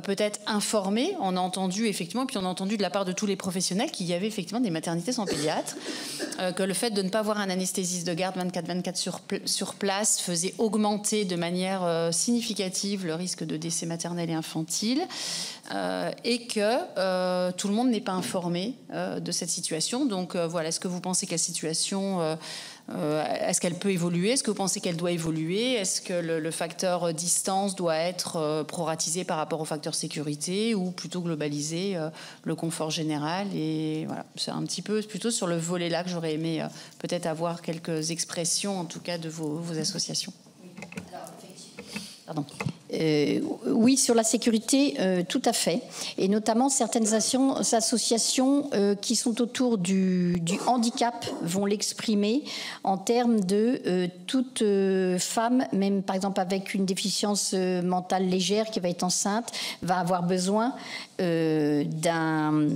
D: peut-être informer? On a entendu effectivement, puis on a entendu de la part de tous les professionnels qu'il y avait effectivement des maternités sans pédiatre, que le fait de ne pas avoir un anesthésiste de garde 24/24 sur place faisait augmenter de manière significative le risque de décès maternel et infantile, et que tout le monde n'est pas informé de cette situation. Donc voilà, est-ce que vous pensez que la situation Est-ce qu'elle peut évoluer? Est-ce que vous pensez qu'elle doit évoluer? Est-ce que le facteur distance doit être proratisé par rapport au facteur sécurité ou plutôt globaliser le confort général? Et voilà, c'est un petit peu plutôt sur le volet-là que j'aurais aimé peut-être avoir quelques expressions, en tout cas, de vos associations.
F: Pardon. Oui, sur la sécurité, tout à fait. Et notamment, certaines associations qui sont autour du handicap vont l'exprimer en termes de toute femme, même par exemple avec une déficience mentale légère qui va être enceinte, va avoir besoin d'un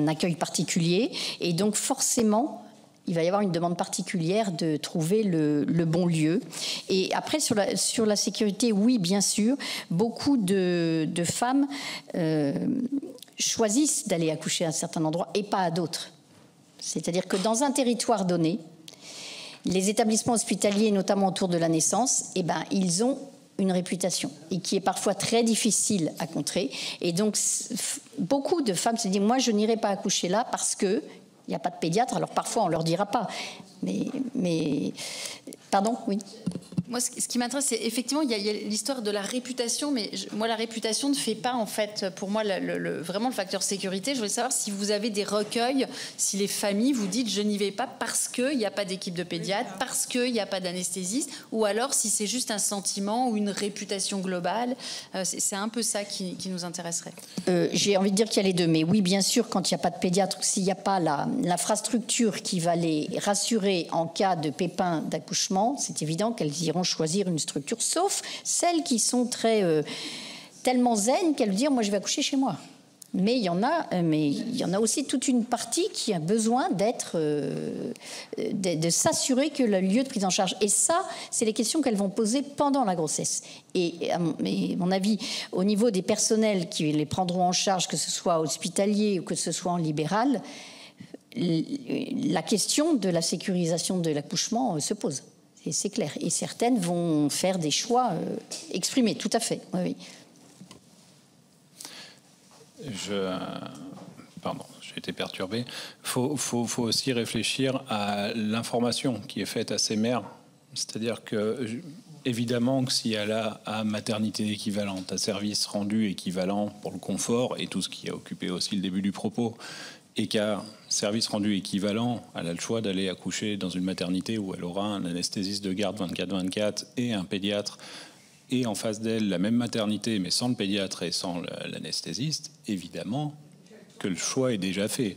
F: accueil particulier. Et donc, forcément, il va y avoir une demande particulière de trouver le bon lieu. Et après, sur la sécurité, oui, bien sûr, beaucoup de femmes choisissent d'aller accoucher à un certain endroit et pas à d'autres. C'est-à-dire que dans un territoire donné, les établissements hospitaliers, notamment autour de la naissance, eh ben, ils ont une réputation et qui est parfois très difficile à contrer. Et donc, beaucoup de femmes se disent « Moi, je n'irai pas accoucher là parce que il n'y a pas de pédiatre », alors parfois on ne leur dira pas. Mais... Pardon, oui.
D: Moi, ce qui m'intéresse, c'est effectivement, il y a l'histoire de la réputation, mais moi, la réputation ne fait pas, en fait, pour moi, vraiment le facteur sécurité. Je voulais savoir si vous avez des recueils, si les familles vous dites « je n'y vais pas parce qu'il n'y a pas d'équipe de pédiatre, parce qu'il n'y a pas d'anesthésiste », ou alors si c'est juste un sentiment ou une réputation globale. C'est un peu ça qui nous intéresserait.
F: J'ai envie de dire qu'il y a les deux, mais oui, bien sûr, quand il n'y a pas de pédiatre, s'il n'y a pas l'infrastructure qui va les rassurer en cas de pépin d'accouchement, c'est évident qu'elles iront choisir une structure, sauf celles qui sont tellement zen qu'elles disent « moi je vais accoucher chez moi ». Mais il y en a aussi toute une partie qui a besoin de s'assurer que le lieu de prise en charge. Et ça, c'est les questions qu'elles vont poser pendant la grossesse. Et à mon avis, au niveau des personnels qui les prendront en charge, que ce soit hospitalier ou que ce soit en libéral, la question de la sécurisation de l'accouchement se pose. Et c'est clair. Et certaines vont faire des choix exprimés, tout à fait. Oui, oui.
C: Pardon, j'ai été perturbé. Faut aussi réfléchir à l'information qui est faite à ces mères. C'est-à-dire que, évidemment, que si elle a à maternité équivalente, à service rendu équivalent pour le confort et tout ce qui a occupé aussi le début du propos, et qu'à service rendu équivalent, elle a le choix d'aller accoucher dans une maternité où elle aura un anesthésiste de garde 24/24 et un pédiatre, et en face d'elle la même maternité mais sans le pédiatre et sans l'anesthésiste, évidemment que le choix est déjà fait.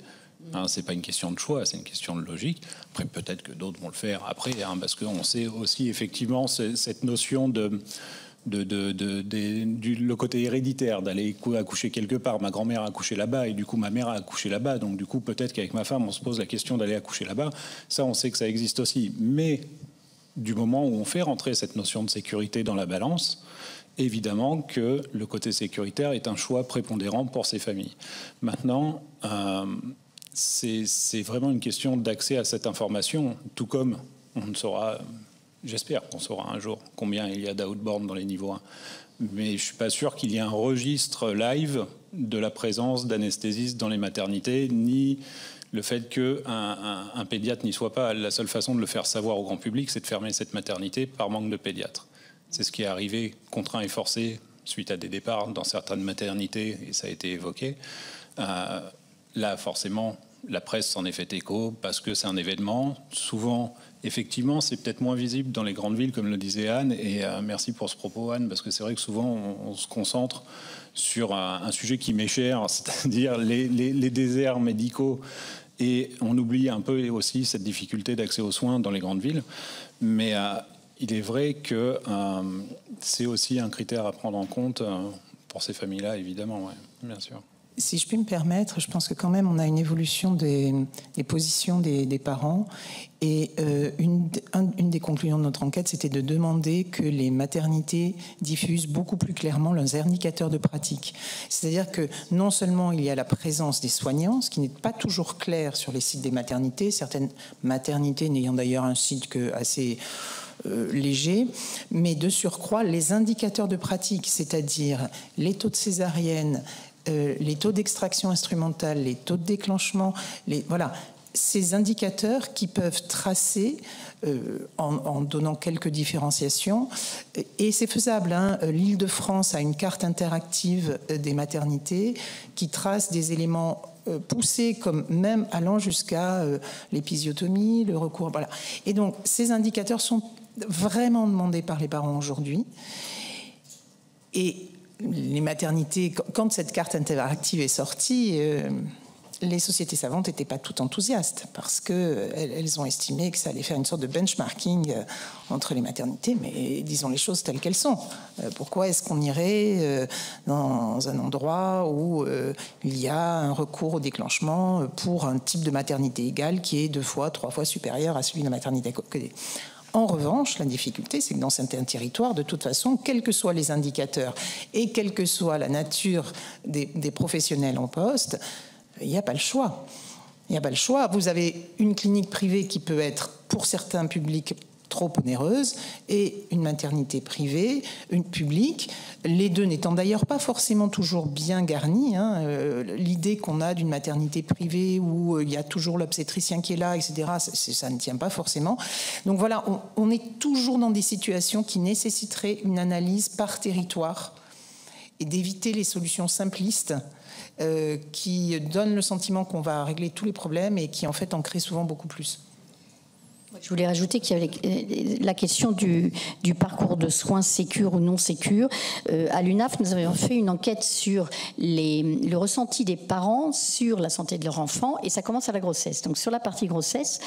C: Hein, c'est pas une question de choix, c'est une question de logique. Après, peut-être que d'autres vont le faire après, hein, parce qu'on sait aussi effectivement cette notion le côté héréditaire, d'aller accoucher quelque part. Ma grand-mère a accouché là-bas et du coup ma mère a accouché là-bas, donc du coup peut-être qu'avec ma femme on se pose la question d'aller accoucher là-bas. Ça, on sait que ça existe aussi, mais du moment où on fait rentrer cette notion de sécurité dans la balance, évidemment que le côté sécuritaire est un choix prépondérant pour ces familles. Maintenant, c'est vraiment une question d'accès à cette information, tout comme on ne saura... J'espère qu'on saura un jour combien il y a d'outbound dans les niveaux 1. Mais je ne suis pas sûr qu'il y ait un registre live de la présence d'anesthésistes dans les maternités, ni le fait qu'un pédiatre n'y soit pas. La seule façon de le faire savoir au grand public, c'est de fermer cette maternité par manque de pédiatre. C'est ce qui est arrivé, contraint et forcé, suite à des départs dans certaines maternités, et ça a été évoqué. Là, forcément, la presse s'en est fait écho parce que c'est un événement. Souvent, effectivement, c'est peut-être moins visible dans les grandes villes, comme le disait Anne. Et merci pour ce propos, Anne, parce que c'est vrai que souvent, on se concentre sur un sujet qui m'est cher, c'est-à-dire les déserts médicaux. Et on oublie un peu aussi cette difficulté d'accès aux soins dans les grandes villes. Mais il est vrai que c'est aussi un critère à prendre en compte pour ces familles-là, évidemment, ouais, bien sûr.
E: Si je puis me permettre, je pense que quand même on a une évolution des positions des parents et une des conclusions de notre enquête, c'était de demander que les maternités diffusent beaucoup plus clairement leurs indicateurs de pratique. C'est-à-dire que non seulement il y a la présence des soignants, ce qui n'est pas toujours clair sur les sites des maternités, certaines maternités n'ayant d'ailleurs un site que assez léger, mais de surcroît les indicateurs de pratique, c'est-à-dire les taux de césarienne, les taux d'extraction instrumentale, les taux de déclenchement, voilà, ces indicateurs qui peuvent tracer, en donnant quelques différenciations, et c'est faisable, hein. L'Île-de-France a une carte interactive des maternités qui trace des éléments poussés, comme même allant jusqu'à l'épisiotomie, le recours, voilà. Et donc ces indicateurs sont vraiment demandés par les parents aujourd'hui. Et les maternités, quand cette carte interactive est sortie, les sociétés savantes n'étaient pas toutes enthousiastes parce qu'elles ont estimé que ça allait faire une sorte de benchmarking entre les maternités, mais disons les choses telles qu'elles sont. Pourquoi est-ce qu'on irait dans un endroit où il y a un recours au déclenchement pour un type de maternité égale qui est 2 fois, 3 fois supérieur à celui de la maternité codée? En revanche, la difficulté, c'est que dans certains territoires, de toute façon, quels que soient les indicateurs et quelle que soit la nature des professionnels en poste, il n'y a pas le choix. Il n'y a pas le choix. Vous avez une clinique privée qui peut être, pour certains publics, trop onéreuse, et une maternité privée, une publique, les deux n'étant d'ailleurs pas forcément toujours bien garnis. Hein. L'idée qu'on a d'une maternité privée où il y a toujours l'obstétricien qui est là, etc., ça ne tient pas forcément. Donc voilà, on est toujours dans des situations qui nécessiteraient une analyse par territoire et d'éviter les solutions simplistes qui donnent le sentiment qu'on va régler tous les problèmes et qui en fait en créent souvent beaucoup plus.
F: Je voulais rajouter qu'il y avait la question du parcours de soins sécure ou non sécure. À l'UNAF, nous avions fait une enquête sur le ressenti des parents sur la santé de leur enfant, et ça commence à la grossesse. Donc sur la partie grossesse,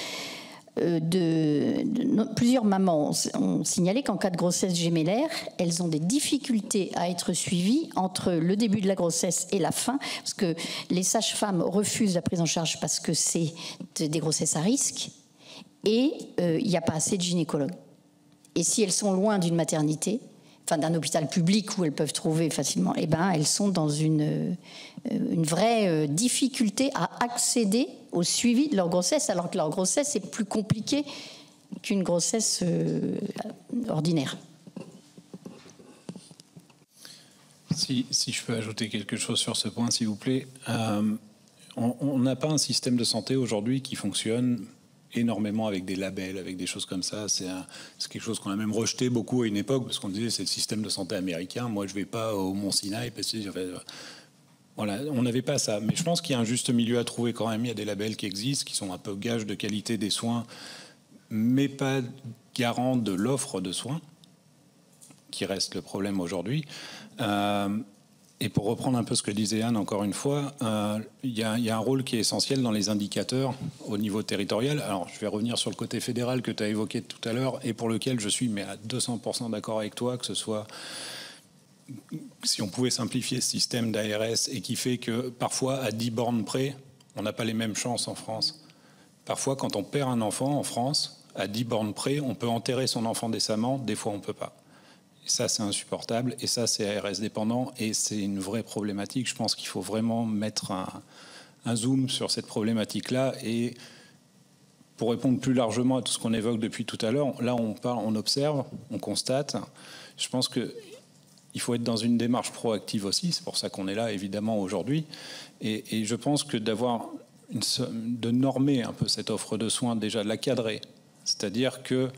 F: plusieurs mamans ont signalé qu'en cas de grossesse gémellaire, elles ont des difficultés à être suivies entre le début de la grossesse et la fin, parce que les sages-femmes refusent la prise en charge parce que c'est des grossesses à risque, et il n'y a pas assez de gynécologues. Et si elles sont loin d'une maternité, enfin d'un hôpital public où elles peuvent trouver facilement, eh ben, elles sont dans une vraie difficulté à accéder au suivi de leur grossesse, alors que leur grossesse est plus compliquée qu'une grossesse ordinaire.
C: Si je peux ajouter quelque chose sur ce point, s'il vous plaît. On n'a pas un système de santé aujourd'hui qui fonctionne énormément avec des labels, avec des choses comme ça. C'est quelque chose qu'on a même rejeté beaucoup à une époque, parce qu'on disait c'est le système de santé américain, moi je vais pas au Mont Sinaï, parce que voilà, on n'avait pas ça. Mais je pense qu'il y a un juste milieu à trouver quand même. Il y a des labels qui existent, qui sont un peu gages de qualité des soins, mais pas garants de l'offre de soins, qui reste le problème aujourd'hui. Et pour reprendre un peu ce que disait Anne, encore une fois, il y a un rôle qui est essentiel dans les indicateurs au niveau territorial. Alors, je vais revenir sur le côté fédéral que tu as évoqué tout à l'heure et pour lequel je suis à 200% d'accord avec toi, que ce soit si on pouvait simplifier ce système d'ARS et qui fait que parfois, à 10 bornes près, on n'a pas les mêmes chances en France. Parfois, quand on perd un enfant en France, à 10 bornes près, on peut enterrer son enfant décemment, des fois on ne peut pas. Et ça, c'est insupportable, et ça, c'est ARS dépendant, et c'est une vraie problématique. Je pense qu'il faut vraiment mettre un zoom sur cette problématique-là, et pour répondre plus largement à tout ce qu'on évoque depuis tout à l'heure, là, on observe, on constate. Je pense qu'il faut être dans une démarche proactive aussi, c'est pour ça qu'on est là, évidemment, aujourd'hui, et je pense que de normer un peu cette offre de soins, déjà de la cadrer, c'est-à-dire que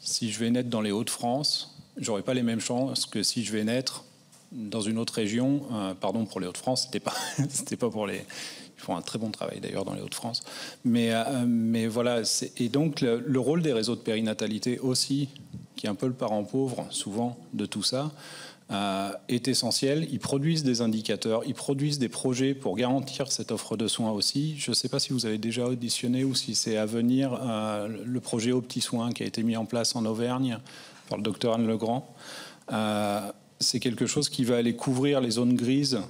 C: si je vais naître dans les Hauts-de-France, j'aurais pas les mêmes chances que si je vais naître dans une autre région. Pardon pour les Hauts-de-France, c'était pas pour les. Ils font un très bon travail d'ailleurs dans les Hauts-de-France. Mais voilà. Et donc le rôle des réseaux de périnatalité aussi, qui est un peu le parent pauvre souvent de tout ça, est essentiel. Ils produisent des indicateurs, ils produisent des projets pour garantir cette offre de soins aussi. Je ne sais pas si vous avez déjà auditionné ou si c'est à venir le projet Au Petit Soin qui a été mis en place en Auvergne par le docteur Anne Legrand. C'est quelque chose qui va aller couvrir les zones grises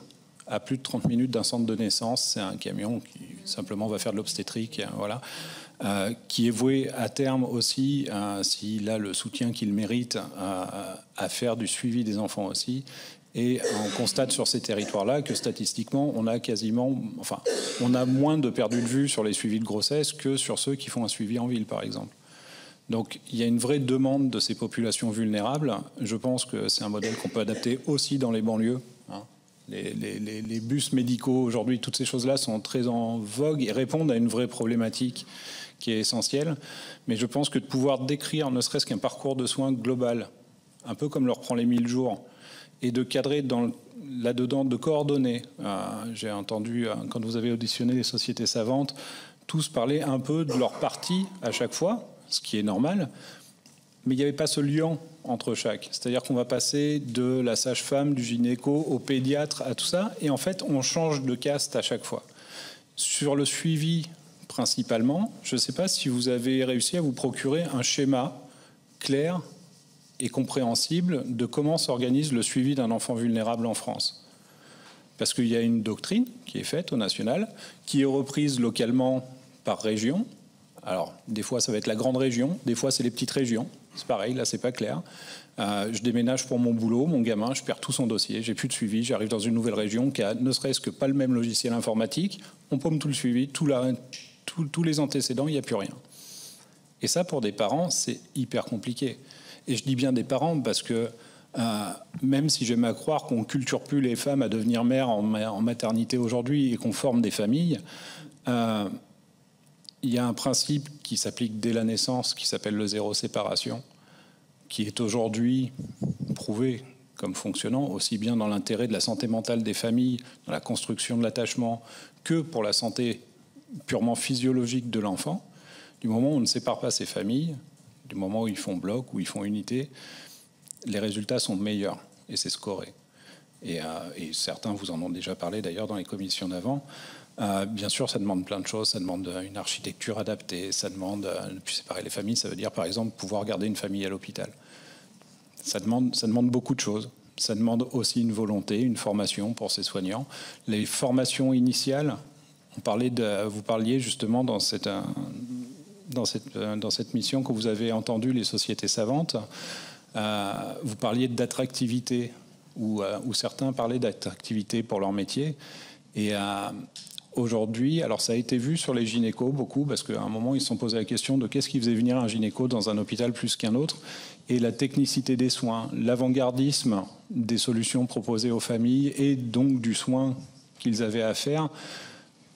C: à plus de 30 minutes d'un centre de naissance. C'est un camion qui simplement va faire de l'obstétrique, voilà, qui est voué à terme aussi, s'il a le soutien qu'il mérite, à faire du suivi des enfants aussi. Et on constate sur ces territoires-là que statistiquement, on a moins de perdu de vue sur les suivis de grossesse que sur ceux qui font un suivi en ville, par exemple. Donc il y a une vraie demande de ces populations vulnérables. Je pense que c'est un modèle qu'on peut adapter aussi dans les banlieues. Les bus médicaux aujourd'hui, toutes ces choses-là sont très en vogue et répondent à une vraie problématique qui est essentielle. Mais je pense que de pouvoir décrire ne serait-ce qu'un parcours de soins global, un peu comme le reprend les 1000 jours, et de cadrer là-dedans, de coordonner. J'ai entendu, quand vous avez auditionné les sociétés savantes, tous parler un peu de leur partie à chaque fois, ce qui est normal, mais il n'y avait pas ce lien entre chaque. C'est-à-dire qu'on va passer de la sage-femme, du gynéco, au pédiatre, à tout ça, et en fait, on change de caste à chaque fois. Sur le suivi, principalement, je ne sais pas si vous avez réussi à vous procurer un schéma clair et compréhensible de comment s'organise le suivi d'un enfant vulnérable en France. Parce qu'il y a une doctrine qui est faite au national, qui est reprise localement par région. Alors, des fois, ça va être la grande région, des fois, c'est les petites régions. C'est pareil, là, c'est pas clair. Je déménage pour mon boulot, mon gamin, je perds tout son dossier, j'ai plus de suivi, j'arrive dans une nouvelle région qui a ne serait-ce que pas le même logiciel informatique, on paume tout le suivi, tous les antécédents, il n'y a plus rien. Et ça, pour des parents, c'est hyper compliqué. Et je dis bien des parents parce que même si j'aime à croire qu'on ne culture plus les femmes à devenir mères en maternité aujourd'hui et qu'on forme des familles, il y a un principe qui s'applique dès la naissance qui s'appelle le zéro séparation, qui est aujourd'hui prouvé comme fonctionnant aussi bien dans l'intérêt de la santé mentale des familles, dans la construction de l'attachement, que pour la santé purement physiologique de l'enfant. Du moment où on ne sépare pas ces familles, du moment où ils font bloc, où ils font unité, les résultats sont meilleurs et c'est scoré. Et certains vous en ont déjà parlé d'ailleurs dans les commissions d'avant. Bien sûr, ça demande plein de choses. Ça demande une architecture adaptée. Ça demande de séparer les familles. Ça veut dire, par exemple, pouvoir garder une famille à l'hôpital. Ça demande beaucoup de choses. Ça demande aussi une volonté, une formation pour ces soignants. Les formations initiales, vous parliez justement dans cette mission que vous avez entendue, les sociétés savantes, vous parliez d'attractivité, où certains parlaient d'attractivité pour leur métier. Et aujourd'hui, alors ça a été vu sur les gynécos beaucoup, parce qu'à un moment, ils se sont posé la question de qu'est-ce qui faisait venir un gynéco dans un hôpital plus qu'un autre. Et la technicité des soins, l'avant-gardisme des solutions proposées aux familles et donc du soin qu'ils avaient à faire,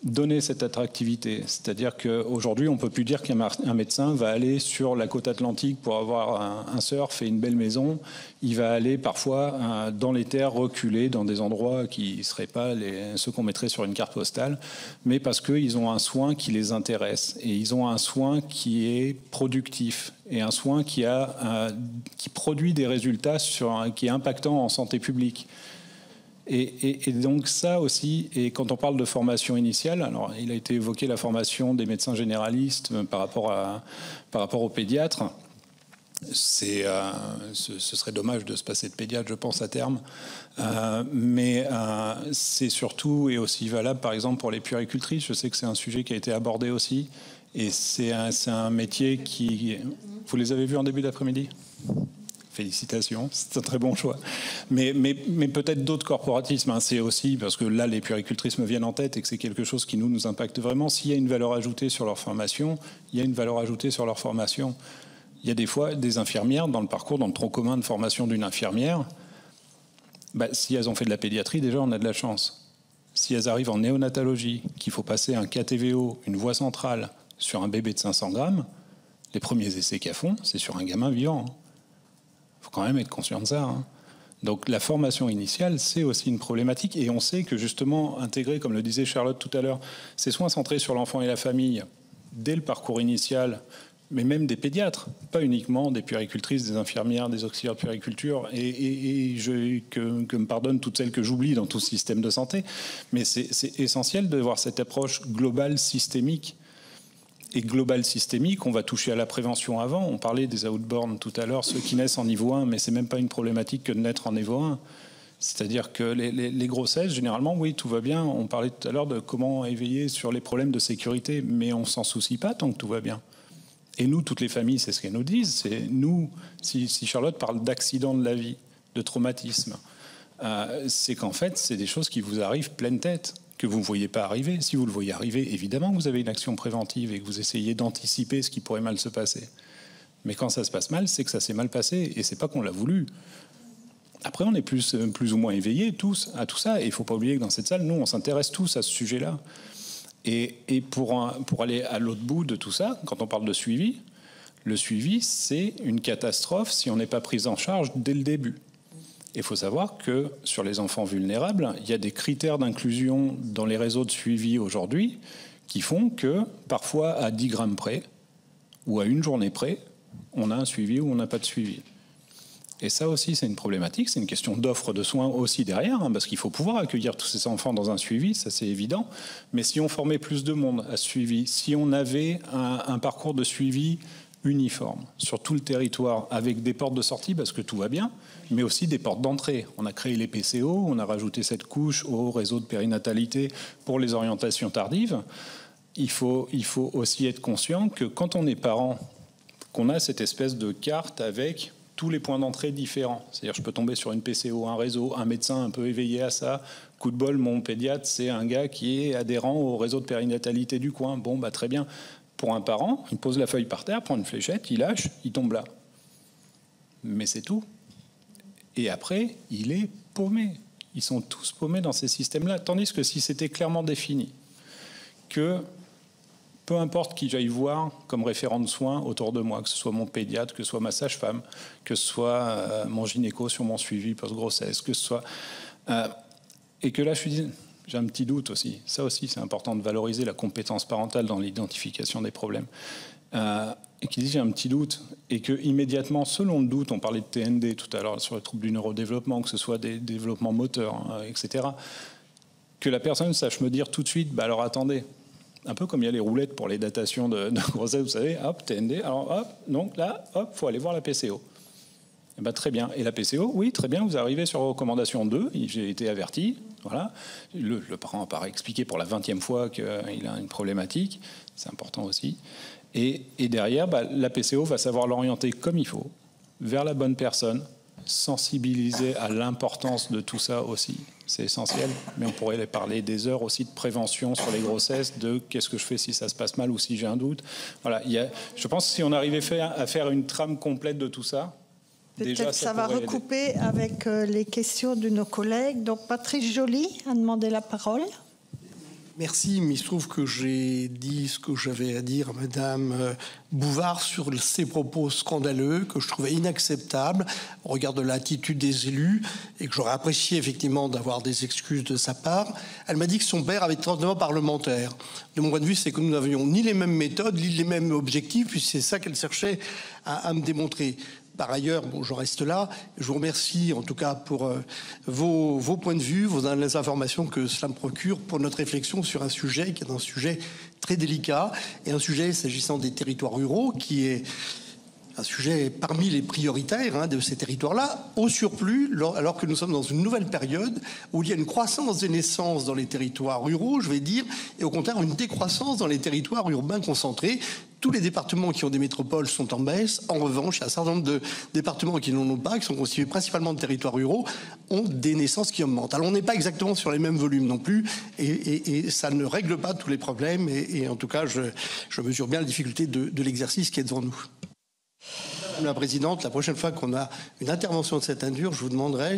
C: donner cette attractivité. C'est-à-dire qu'aujourd'hui, on ne peut plus dire qu'un médecin va aller sur la côte atlantique pour avoir un surf et une belle maison. Il va aller parfois dans les terres reculées, dans des endroits qui ne seraient pas ceux qu'on mettrait sur une carte postale, mais parce qu'ils ont un soin qui les intéresse. Et ils ont un soin qui est productif et un soin qui produit des résultats qui est impactant en santé publique. Et donc ça aussi, et quand on parle de formation initiale, alors il a été évoqué la formation des médecins généralistes par rapport aux pédiatres. Ce serait dommage de se passer de pédiatre, je pense, à terme. Mais c'est surtout et aussi valable, par exemple, pour les puéricultrices. Je sais que c'est un sujet qui a été abordé aussi. Et c'est un métier qui... Vous les avez vus en début d'après-midi ? Félicitations, c'est un très bon choix. Mais peut-être d'autres corporatismes. Hein. C'est aussi, parce que là, les puéricultrices me viennent en tête et que c'est quelque chose qui nous impacte vraiment. S'il y a une valeur ajoutée sur leur formation, il y a une valeur ajoutée sur leur formation. Il y a des fois des infirmières dans le tronc commun de formation d'une infirmière. Si elles ont fait de la pédiatrie, déjà, on a de la chance. Si elles arrivent en néonatologie, qu'il faut passer un KTVO, une voie centrale, sur un bébé de 500 grammes, les premiers essais qu'elles font, c'est sur un gamin vivant. Il faut quand même être conscient de ça. Hein. Donc la formation initiale, c'est aussi une problématique. Et on sait que justement, intégrer, comme le disait Charlotte tout à l'heure, ces soins centrés sur l'enfant et la famille, dès le parcours initial, mais même des pédiatres, pas uniquement des puéricultrices, des infirmières, des auxiliaires de puériculture, que me pardonnent toutes celles que j'oublie dans tout ce système de santé, mais c'est essentiel de voir cette approche globale systémique. Et global systémique, on va toucher à la prévention avant. On parlait des outborn tout à l'heure, ceux qui naissent en niveau 1, mais c'est même pas une problématique que de naître en niveau 1. C'est-à-dire que les grossesses, généralement, oui, tout va bien. On parlait tout à l'heure de comment éveiller sur les problèmes de sécurité, mais on s'en soucie pas tant que tout va bien. Et nous, toutes les familles, c'est ce qu'elles nous disent. C'est nous, si Charlotte parle d'accident de la vie, de traumatisme, c'est qu'en fait, c'est des choses qui vous arrivent pleine tête, que vous ne voyez pas arriver. Si vous le voyez arriver, évidemment que vous avez une action préventive et que vous essayez d'anticiper ce qui pourrait mal se passer. Mais quand ça se passe mal, c'est que ça s'est mal passé et c'est pas qu'on l'a voulu. Après, on est plus ou moins éveillés tous à tout ça. Et il ne faut pas oublier que dans cette salle, nous, on s'intéresse tous à ce sujet-là. Et pour aller à l'autre bout de tout ça, quand on parle de suivi, le suivi, c'est une catastrophe si on n'est pas pris en charge dès le début. Il faut savoir que sur les enfants vulnérables, il y a des critères d'inclusion dans les réseaux de suivi aujourd'hui qui font que parfois à 10 grammes près ou à une journée près, on a un suivi ou on n'a pas de suivi. Et ça aussi, c'est une problématique, c'est une question d'offre de soins aussi derrière, parce qu'il faut pouvoir accueillir tous ces enfants dans un suivi, ça c'est évident. Mais si on formait plus de monde à ce suivi, si on avait un parcours de suivi uniforme sur tout le territoire, avec des portes de sortie, parce que tout va bien, mais aussi des portes d'entrée. On a créé les PCO, on a rajouté cette couche au réseau de périnatalité pour les orientations tardives. Il faut aussi être conscient que quand on est parent, qu'on a cette espèce de carte avec tous les points d'entrée différents. C'est-à-dire, je peux tomber sur une PCO, un réseau, un médecin un peu éveillé à ça. Coup de bol, mon pédiatre, c'est un gars qui est adhérent au réseau de périnatalité du coin. Bon, bah très bien. Pour un parent, il pose la feuille par terre, prend une fléchette, il lâche, il tombe là. Mais c'est tout. Et après, il est paumé. Ils sont tous paumés dans ces systèmes-là. Tandis que si c'était clairement défini que peu importe qui j'aille voir comme référent de soins autour de moi, que ce soit mon pédiatre, que ce soit ma sage-femme, que ce soit mon gynéco sur mon suivi post-grossesse, que ce soit... et que là, j'ai un petit doute aussi. Ça aussi, c'est important de valoriser la compétence parentale dans l'identification des problèmes. Et qui dit j'ai un petit doute, et que immédiatement, selon le doute, on parlait de TND tout à l'heure sur les troubles du neurodéveloppement, que ce soit des développements moteurs, etc., que la personne sache me dire tout de suite, bah alors attendez, un peu comme il y a les roulettes pour les datations de grossesse, vous savez, hop, TND, alors hop, donc là, hop, il faut aller voir la PCO. Et ben, très bien. Et la PCO, oui, très bien, vous arrivez sur recommandation 2, j'ai été averti, voilà. Le parent apparaît expliqué pour la 20e fois qu'il a une problématique, c'est important aussi. Et derrière, bah, la PCO va savoir l'orienter comme il faut, vers la bonne personne, sensibiliser à l'importance de tout ça aussi. C'est essentiel, mais on pourrait parler des heures aussi de prévention sur les grossesses, de qu'est-ce que je fais si ça se passe mal ou si j'ai un doute. Voilà, je pense que si on arrivait à faire une trame complète de tout ça, déjà,
A: ça va recouper avec les questions de nos collègues. Donc Patrice Joly a demandé la parole.
G: Merci, mais il se trouve que j'ai dit ce que j'avais à dire à Madame Bouvard sur ses propos scandaleux, que je trouvais inacceptables au regard de l'attitude des élus, et que j'aurais apprécié effectivement d'avoir des excuses de sa part. Elle m'a dit que son père avait été transformé parlementaire. De mon point de vue, c'est que nous n'avions ni les mêmes méthodes, ni les mêmes objectifs, puis c'est ça qu'elle cherchait à me démontrer. Par ailleurs, bon, je reste là. Je vous remercie en tout cas pour vos points de vue, les informations que cela me procure pour notre réflexion sur un sujet qui est un sujet très délicat et un sujet s'agissant des territoires ruraux qui est un sujet parmi les prioritaires de ces territoires-là, au surplus, alors que nous sommes dans une nouvelle période où il y a une croissance des naissances dans les territoires ruraux, je vais dire, et au contraire une décroissance dans les territoires urbains concentrés. Tous les départements qui ont des métropoles sont en baisse. En revanche, il y a un certain nombre de départements qui n'en ont pas, qui sont constitués principalement de territoires ruraux, ont des naissances qui augmentent. Alors on n'est pas exactement sur les mêmes volumes non plus, et ça ne règle pas tous les problèmes, et en tout cas, je mesure bien la difficulté de l'exercice qui est devant nous. Madame la Présidente, la prochaine fois qu'on a une intervention de cette nature, je vous demanderai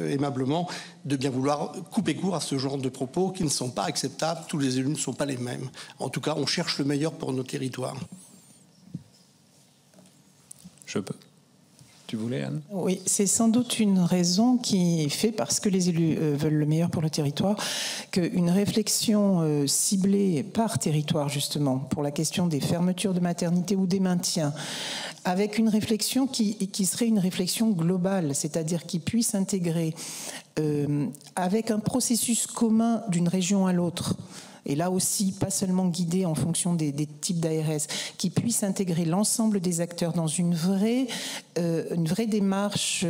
G: aimablement de bien vouloir couper court à ce genre de propos qui ne sont pas acceptables. Tous les élus ne sont pas les mêmes. En tout cas, on cherche le meilleur pour nos territoires.
C: Je peux. Tu voulais, Anne ?
E: Oui, c'est sans doute une raison qui fait, parce que les élus veulent le meilleur pour le territoire, qu'une réflexion ciblée par territoire, justement, pour la question des fermetures de maternité ou des maintiens, avec une réflexion qui serait une réflexion globale, c'est-à-dire qui puisse intégrer, avec un processus commun d'une région à l'autre, et là aussi, pas seulement guidé en fonction des types d'ARS, qui puisse intégrer l'ensemble des acteurs dans une vraie démarche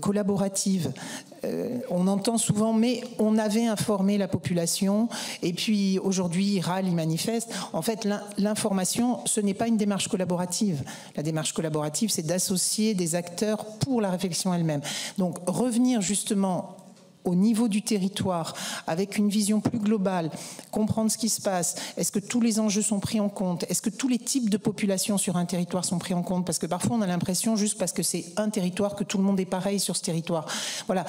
E: collaborative. On entend souvent, mais on avait informé la population, et puis aujourd'hui, ils râlent, ils manifestent. En fait, l'information, ce n'est pas une démarche collaborative. La démarche collaborative, c'est d'associer des acteurs pour la réflexion elle-même. Donc, revenir justement au niveau du territoire, avec une vision plus globale, comprendre ce qui se passe, est-ce que tous les enjeux sont pris en compte, est-ce que tous les types de populations sur un territoire sont pris en compte, parce que parfois on a l'impression, juste parce que c'est un territoire, que tout le monde est pareil sur ce territoire. Voilà,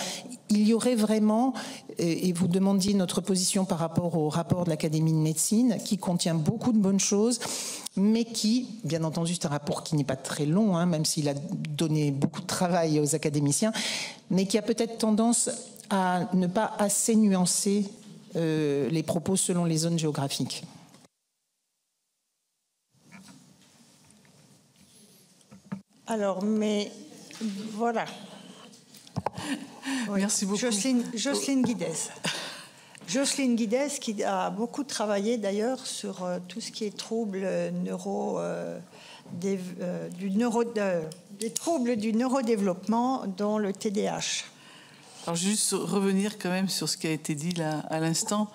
E: il y aurait vraiment, et vous demandiez notre position par rapport au rapport de l'Académie de médecine, qui contient beaucoup de bonnes choses, mais qui, bien entendu, c'est un rapport qui n'est pas très long, hein, même s'il a donné beaucoup de travail aux académiciens, mais qui a peut-être tendance à ne pas assez nuancer les propos selon les zones géographiques.
A: Alors, mais voilà. Oui.
H: Merci beaucoup.
A: Jocelyne Guidez. Jocelyne Guidez qui a beaucoup travaillé d'ailleurs sur tout ce qui est troubles des troubles du neurodéveloppement, dont le TDAH.
H: Alors, je vais juste revenir quand même sur ce qui a été dit là à l'instant,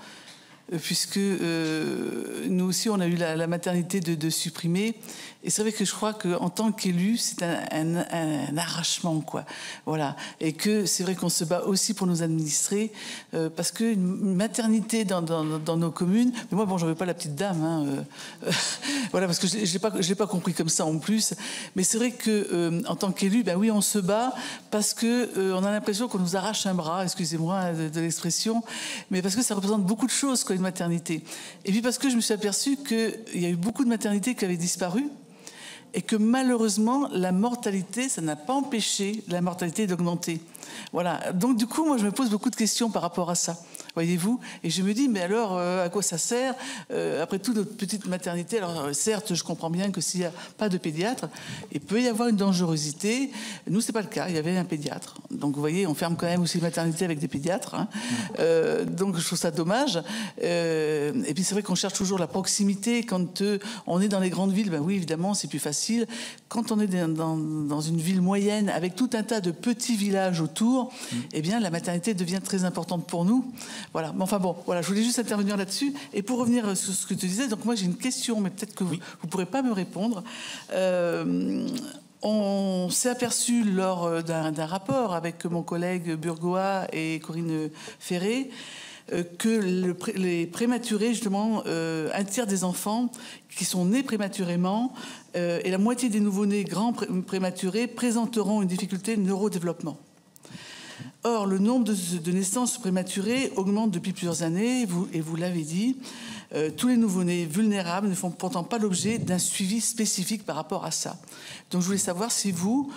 H: puisque nous aussi, on a eu la maternité de supprimer. Et c'est vrai que je crois qu'en tant qu'élu, c'est un arrachement, quoi. Voilà. Et que c'est vrai qu'on se bat aussi pour nos administrés, parce qu'une maternité dans nos communes... Mais moi, bon, j'en veux pas la petite dame, hein, voilà, parce que je l'ai pas compris comme ça en plus. Mais c'est vrai que en tant qu'élu, ben oui, on se bat parce que on a l'impression qu'on nous arrache un bras, excusez-moi de l'expression, mais parce que ça représente beaucoup de choses, quoi, une maternité. Et puis parce que je me suis aperçue qu'il y a eu beaucoup de maternités qui avaient disparu, et que malheureusement, la mortalité, ça n'a pas empêché la mortalité d'augmenter. Voilà. Donc du coup, moi, je me pose beaucoup de questions par rapport à ça, voyez-vous. Et je me dis, mais alors, à quoi ça sert après tout, notre petite maternité. Alors certes, je comprends bien que s'il n'y a pas de pédiatre, il peut y avoir une dangerosité. Nous, c'est pas le cas. Il y avait un pédiatre. Donc vous voyez, on ferme quand même aussi les maternités avec des pédiatres. Hein. Donc je trouve ça dommage. Et puis c'est vrai qu'on cherche toujours la proximité. Quand on est dans les grandes villes, ben oui, évidemment, c'est plus facile. Quand on est dans une ville moyenne, avec tout un tas de petits villages autour, eh bien, la maternité devient très importante pour nous. Voilà. Mais enfin bon, voilà, je voulais juste intervenir là-dessus. Et pour revenir sur ce que tu disais, donc moi j'ai une question, mais peut-être que vous ne pourrez pas me répondre. On s'est aperçu lors d'un rapport avec mon collègue Burgoa et Corinne Ferré que les prématurés, justement, un tiers des enfants qui sont nés prématurément et la moitié des nouveau-nés grands prématurés présenteront une difficulté de neurodéveloppement. Or, le nombre de naissances prématurées augmente depuis plusieurs années, et vous l'avez dit. Tous les nouveau-nés vulnérables ne font pourtant pas l'objet d'un suivi spécifique par rapport à ça. Donc je voulais savoir si vous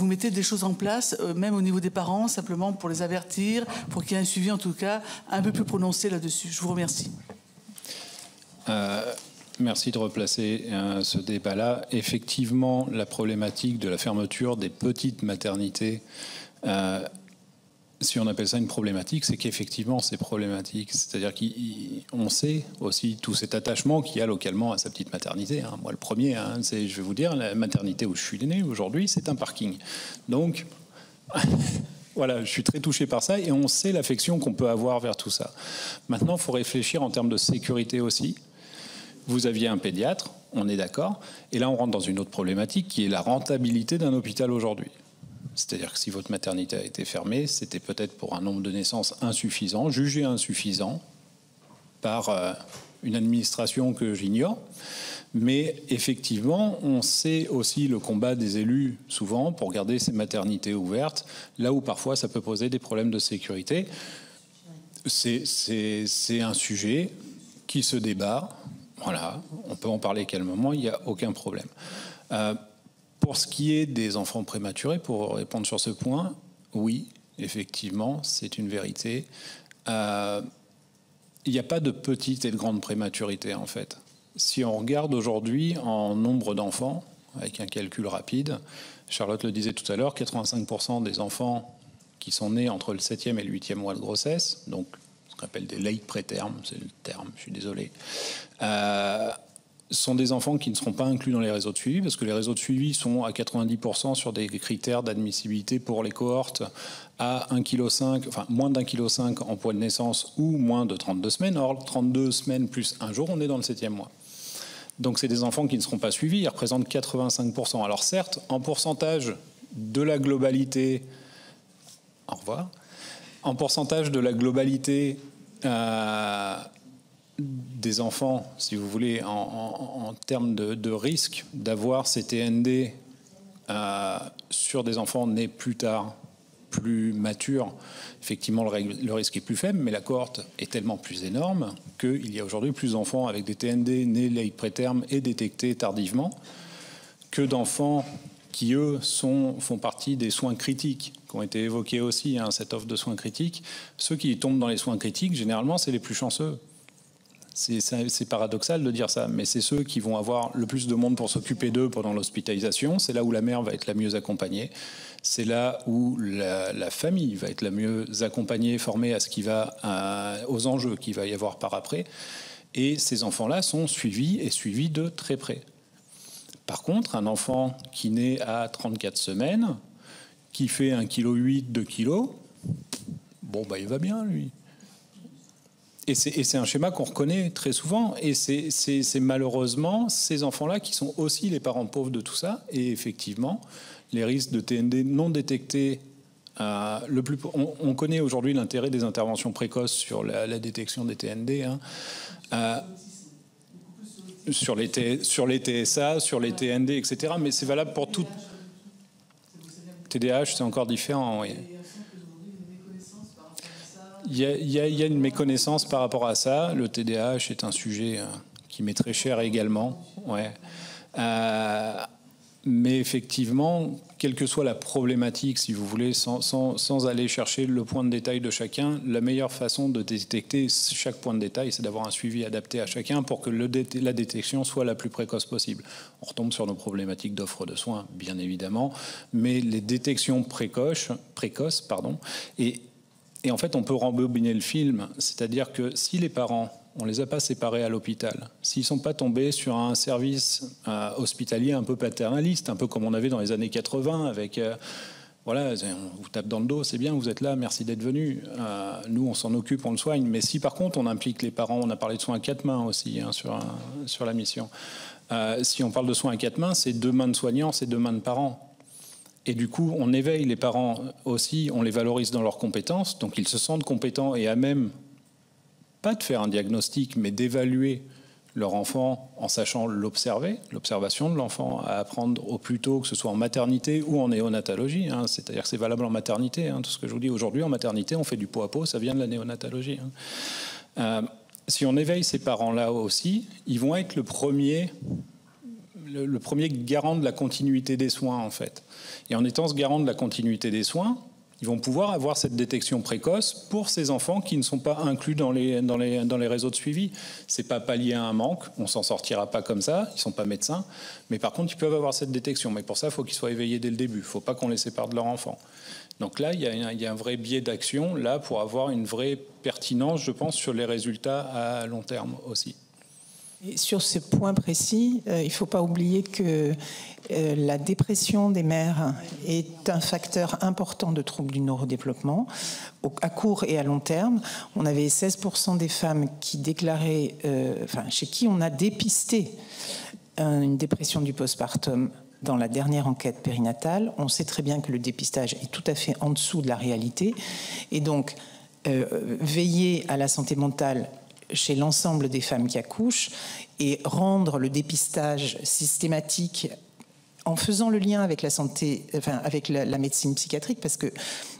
H: mettez des choses en place, même au niveau des parents, simplement pour les avertir, pour qu'il y ait un suivi en tout cas un peu plus prononcé là-dessus. Je vous remercie.
C: Merci de replacer ce débat-là. Effectivement, la problématique de la fermeture des petites maternités, si on appelle ça une problématique, c'est qu'effectivement c'est problématique. C'est-à-dire qu'on sait aussi tout cet attachement qu'il y a localement à sa petite maternité. Hein. Moi, le premier, c'est, je vais vous dire, la maternité où je suis né aujourd'hui, c'est un parking. Donc, voilà, je suis très touché par ça et on sait l'affection qu'on peut avoir vers tout ça. Maintenant, il faut réfléchir en termes de sécurité aussi. Vous aviez un pédiatre, on est d'accord. Et là, on rentre dans une autre problématique qui est la rentabilité d'un hôpital aujourd'hui. C'est-à-dire que si votre maternité a été fermée, c'était peut-être pour un nombre de naissances insuffisant, jugé insuffisant par une administration que j'ignore. Mais effectivement, on sait aussi le combat des élus, souvent, pour garder ces maternités ouvertes, là où parfois ça peut poser des problèmes de sécurité. C'est un sujet qui se débat. Voilà, on peut en parler calmement, il n'y a aucun problème. Pour ce qui est des enfants prématurés, pour répondre sur ce point, oui, effectivement, c'est une vérité. Il n'y a pas de petite et de grande prématurité, en fait. Si on regarde aujourd'hui en nombre d'enfants, avec un calcul rapide, Charlotte le disait tout à l'heure, 85% des enfants qui sont nés entre le 7e et le 8e mois de grossesse, donc ce qu'on appelle des late prétermes, c'est le terme, je suis désolé, sont des enfants qui ne seront pas inclus dans les réseaux de suivi, parce que les réseaux de suivi sont à 90% sur des critères d'admissibilité pour les cohortes à 1,5 kg, enfin moins d'1,5 kg en poids de naissance ou moins de 32 semaines. Or, 32 semaines plus un jour, on est dans le 7e mois. Donc c'est des enfants qui ne seront pas suivis, ils représentent 85%. Alors certes, en pourcentage de la globalité, au revoir, En pourcentage de la globalité des enfants, si vous voulez, en termes de risque d'avoir ces TND sur des enfants nés plus tard, plus matures, effectivement le risque est plus faible, mais la cohorte est tellement plus énorme qu'il y a aujourd'hui plus d'enfants avec des TND nés late préterme et détectés tardivement que d'enfants qui, eux, font partie des soins critiques, qui ont été évoqués aussi, hein, cette offre de soins critiques. Ceux qui tombent dans les soins critiques, généralement, c'est les plus chanceux. C'est paradoxal de dire ça, mais c'est ceux qui vont avoir le plus de monde pour s'occuper d'eux pendant l'hospitalisation. C'est là où la mère va être la mieux accompagnée. C'est là où la famille va être la mieux accompagnée, formée à ce qui va, aux enjeux qu'il va y avoir par après. Et ces enfants-là sont suivis de très près. Par contre, un enfant qui naît à 34 semaines, qui fait 1,8 kg, 2 kg, bon, bah, il va bien, lui. Et c'est un schéma qu'on reconnaît très souvent. Et c'est malheureusement ces enfants-là qui sont aussi les parents pauvres de tout ça. Et effectivement, les risques de TND non détectés, on connaît aujourd'hui l'intérêt des interventions précoces sur la détection des TND, hein, sur les TSA, sur les TND, etc. Mais c'est valable pour tout. TDAH, c'est encore différent, oui. Il y a une méconnaissance par rapport à ça. Le TDAH est un sujet qui m'est très cher également. Ouais. Mais effectivement, quelle que soit la problématique, si vous voulez, sans aller chercher le point de détail de chacun, la meilleure façon de détecter chaque point de détail, c'est d'avoir un suivi adapté à chacun pour que la détection soit la plus précoce possible. On retombe sur nos problématiques d'offre de soins, bien évidemment, mais les détections précoces, et en fait, on peut rembobiner le film, c'est-à-dire que si les parents, on ne les a pas séparés à l'hôpital, s'ils ne sont pas tombés sur un service hospitalier un peu paternaliste, un peu comme on avait dans les années 80, avec, voilà, on vous tape dans le dos, c'est bien, vous êtes là, merci d'être venu, nous on s'en occupe, on le soigne, mais si par contre on implique les parents, on a parlé de soins à 4 mains aussi hein, sur la mission, si on parle de soins à 4 mains, c'est 2 mains de soignants, c'est 2 mains de parents. Et du coup, on éveille les parents aussi, on les valorise dans leurs compétences, donc ils se sentent compétents et à même, pas de faire un diagnostic, mais d'évaluer leur enfant en sachant l'observer, l'observation de l'enfant à apprendre au plus tôt, que ce soit en maternité ou en néonatologie, hein, c'est-à-dire que c'est valable en maternité, hein, tout ce que je vous dis aujourd'hui, en maternité, on fait du pot à pot, ça vient de la néonatologie. Hein. Si on éveille ces parents-là aussi, ils vont être le premier garant de la continuité des soins, en fait. Et en étant ce garant de la continuité des soins, ils vont pouvoir avoir cette détection précoce pour ces enfants qui ne sont pas inclus dans les réseaux de suivi. C'est pas pallier à un manque, on s'en sortira pas comme ça, ils sont pas médecins, mais par contre, ils peuvent avoir cette détection. Mais pour ça, il faut qu'ils soient éveillés dès le début, il ne faut pas qu'on les sépare de leur enfant. Donc là, il y a un vrai biais d'action là pour avoir une vraie pertinence, je pense, sur les résultats à long terme aussi.
E: Et sur ce point précis, il ne faut pas oublier que la dépression des mères est un facteur important de troubles du neurodéveloppement à court et à long terme. On avait 16% des femmes qui déclaraient, chez qui on a dépisté une dépression du postpartum dans la dernière enquête périnatale. On sait très bien que le dépistage est tout à fait en dessous de la réalité. Et donc, veiller à la santé mentale chez l'ensemble des femmes qui accouchent et rendre le dépistage systématique en faisant le lien avec la santé, avec la médecine psychiatrique, parce que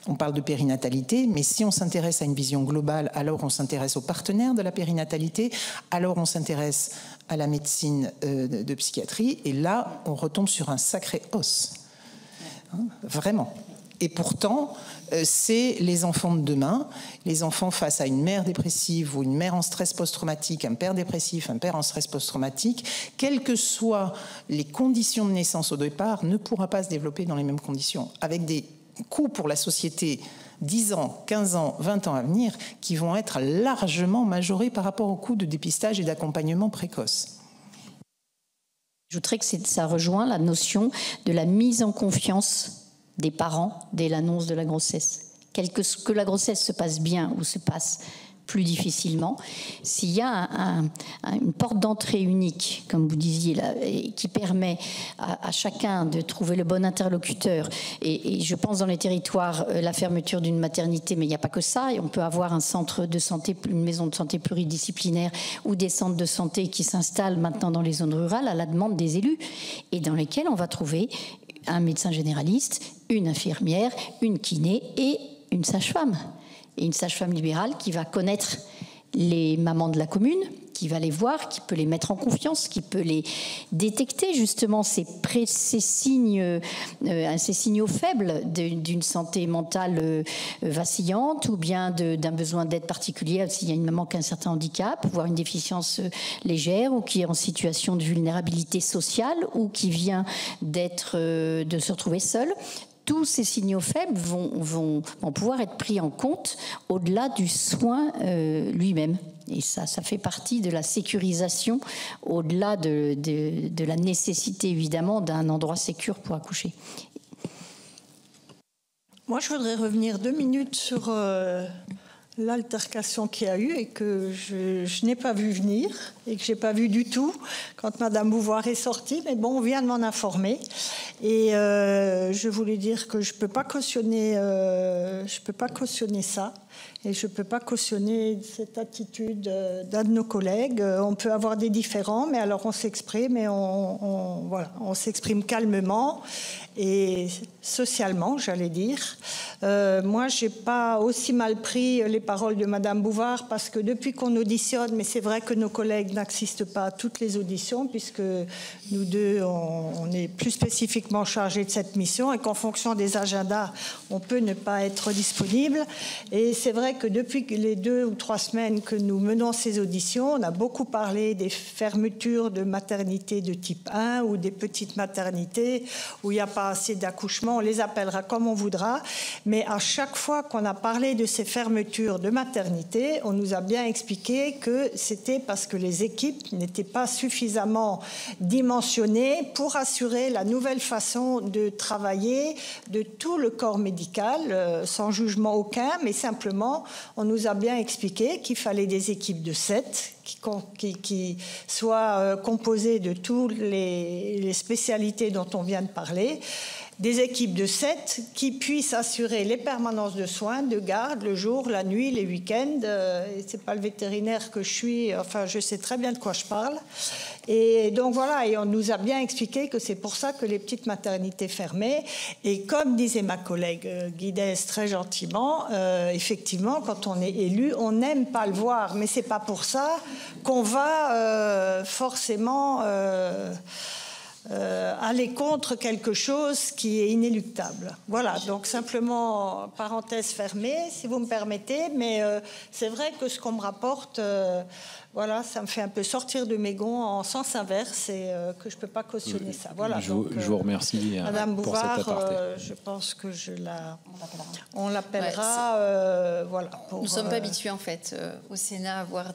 E: on parle de périnatalité, mais si on s'intéresse à une vision globale, alors on s'intéresse aux partenaires de la périnatalité, alors on s'intéresse à la médecine de psychiatrie, et là on retombe sur un sacré os, hein, vraiment. Et pourtant, c'est les enfants de demain, les enfants face à une mère dépressive ou une mère en stress post-traumatique, un père dépressif, un père en stress post-traumatique, quelles que soient les conditions de naissance au départ, ne pourra pas se développer dans les mêmes conditions, avec des coûts pour la société 10 ans, 15 ans, 20 ans à venir, qui vont être largement majorés par rapport aux coûts de dépistage et d'accompagnement précoce.
F: J'ajouterais que ça rejoint la notion de la mise en confiance des parents dès l'annonce de la grossesse. Que la grossesse se passe bien ou se passe plus difficilement. S'il y a une porte d'entrée unique, comme vous disiez là, et qui permet à chacun de trouver le bon interlocuteur, et je pense dans les territoires la fermeture d'une maternité, mais il n'y a pas que ça, et on peut avoir un centre de santé, une maison de santé pluridisciplinaire ou des centres de santé qui s'installent maintenant dans les zones rurales à la demande des élus, et dans lesquels on va trouver un médecin généraliste, une infirmière, une kiné et une sage-femme. Et une sage-femme libérale qui va connaître les mamans de la commune, qui va les voir, qui peut les mettre en confiance, qui peut les détecter justement ces signaux faibles d'une santé mentale vacillante ou bien d'un besoin d'aide particulière s'il y a une maman qui a un certain handicap, voire une déficience légère ou qui est en situation de vulnérabilité sociale ou qui vient de se retrouver seule. Tous ces signaux faibles vont pouvoir être pris en compte au-delà du soin lui-même. Et ça fait partie de la sécurisation, au-delà de la nécessité, évidemment, d'un endroit sécur pour accoucher.
A: Moi, je voudrais revenir 2 minutes sur l'altercation qu'il y a eu et que je n'ai pas vu venir et que je n'ai pas vu du tout quand Madame Beauvoir est sortie. Mais bon, on vient de m'en informer. Et je voulais dire que je ne peux pas cautionner ça. Et je ne peux pas cautionner cette attitude d'un de nos collègues. On peut avoir des différends, mais alors on s'exprime et on s'exprime calmement et socialement, j'allais dire. Moi, je n'ai pas aussi mal pris les paroles de Madame Beauvoir parce que depuis qu'on auditionne, mais c'est vrai que nos collègues n'assistent pas à toutes les auditions puisque nous deux, on est plus spécifiquement chargés de cette mission et qu'en fonction des agendas, on peut ne pas être disponible. Et c'est vrai que depuis les 2 ou 3 semaines que nous menons ces auditions, on a beaucoup parlé des fermetures de maternités de type 1 ou des petites maternités où il n'y a pas assez d'accouchements. On les appellera comme on voudra. Mais à chaque fois qu'on a parlé de ces fermetures de maternités, on nous a bien expliqué que c'était parce que les équipes n'étaient pas suffisamment dimensionnées pour assurer la nouvelle façon de travailler de tout le corps médical, sans jugement aucun, mais simplement, on nous a bien expliqué qu'il fallait des équipes de 7 qui soient composées de toutes les spécialités dont on vient de parler, des équipes de 7 qui puissent assurer les permanences de soins, de garde, le jour, la nuit, les week-ends. Et c'est pas le vétérinaire que je suis, enfin je sais très bien de quoi je parle. Et donc voilà, et on nous a bien expliqué que c'est pour ça que les petites maternités fermaient. Et comme disait ma collègue Guidez très gentiment, effectivement, quand on est élu, on n'aime pas le voir, mais c'est pas pour ça qu'on va forcément aller contre quelque chose qui est inéluctable. Voilà, donc simplement, parenthèse fermée, si vous me permettez, mais c'est vrai que ce qu'on me rapporte, voilà, ça me fait un peu sortir de mes gonds en sens inverse et que je ne peux pas cautionner ça. Voilà,
C: je vous remercie
A: Madame
C: pour
A: Beauvoir,
C: cet aparté.
A: je pense que on l'appellera. Voilà,
D: nous ne sommes pas habitués, en fait, au Sénat à avoir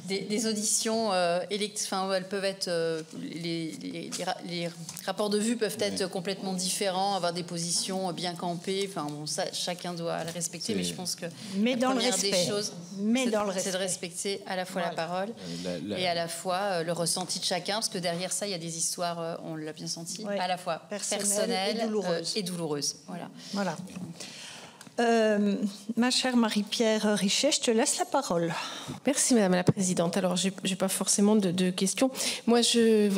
D: des auditions enfin, elles peuvent être les rapports de vue peuvent être complètement différents, avoir des positions bien campées. Enfin bon, ça chacun doit le respecter, mais je pense que la première des choses, c'est de respecter à la fois la parole et à la fois le ressenti de chacun, parce que derrière ça il y a des histoires, on l'a bien senti, à la fois personnelles et douloureuses. Voilà.
A: Ma chère Marie-Pierre Richet, je te laisse la parole.
I: Merci Madame la Présidente. Alors, je n'ai pas forcément de questions. Moi,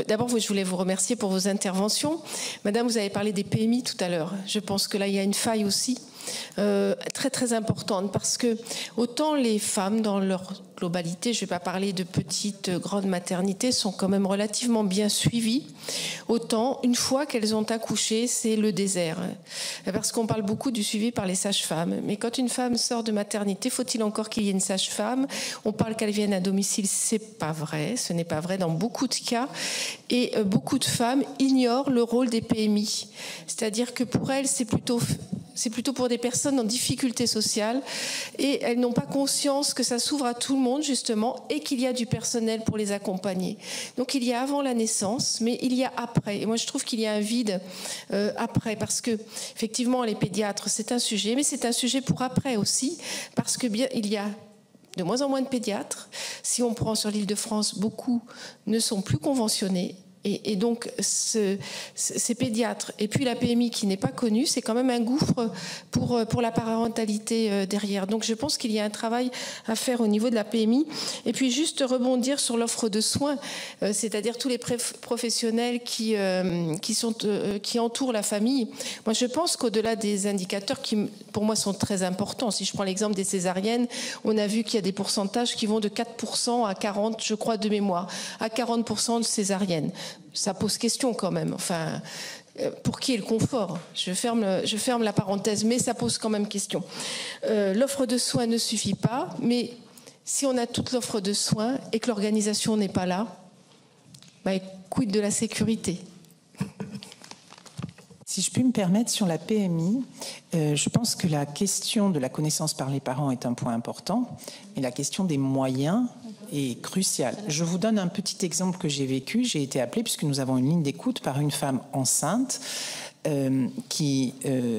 I: d'abord, je voulais vous remercier pour vos interventions. Madame, vous avez parlé des PMI tout à l'heure. Je pense que là, il y a une faille aussi très très importante parce que autant les femmes dans leur globalité, je ne vais pas parler de petites, grandes maternités, sont quand même relativement bien suivies, autant une fois qu'elles ont accouché, c'est le désert. Parce qu'on parle beaucoup du suivi par les sages-femmes, mais quand une femme sort de maternité, faut-il encore qu'il y ait une sage-femme? On parle qu'elle vienne à domicile, c'est pas vrai, ce n'est pas vrai dans beaucoup de cas, et beaucoup de femmes ignorent le rôle des PMI, c'est-à-dire que pour elles, c'est plutôt pour des personnes en difficulté sociale et elles n'ont pas conscience que ça s'ouvre à tout le monde justement et qu'il y a du personnel pour les accompagner. Donc il y a avant la naissance, mais il y a après. Et moi je trouve qu'il y a un vide après parce que effectivement les pédiatres c'est un sujet, mais c'est un sujet pour après aussi parce que bien il y a de moins en moins de pédiatres. Si on prend sur l'Île-de-France, beaucoup ne sont plus conventionnés. Et donc, ces pédiatres, et puis la PMI qui n'est pas connue, c'est quand même un gouffre pour la parentalité derrière. Donc, je pense qu'il y a un travail à faire au niveau de la PMI. Et puis, juste rebondir sur l'offre de soins, c'est-à-dire tous les professionnels qui entourent la famille. Moi, je pense qu'au-delà des indicateurs qui, pour moi, sont très importants, si je prends l'exemple des césariennes, on a vu qu'il y a des pourcentages qui vont de 4% à 40%, je crois, de mémoire, à 40% de césariennes. Ça pose question quand même. Enfin, pour qui est le confort ? Je ferme la parenthèse, mais ça pose quand même question. L'offre de soins ne suffit pas, mais si on a toute l'offre de soins et que l'organisation n'est pas là, quid de la sécurité ?
E: Si je puis me permettre, sur la PMI, je pense que la question de la connaissance par les parents est un point important, mais la question des moyens est cruciale. Je vous donne un petit exemple que j'ai vécu. J'ai été appelée, puisque nous avons une ligne d'écoute, par une femme enceinte qui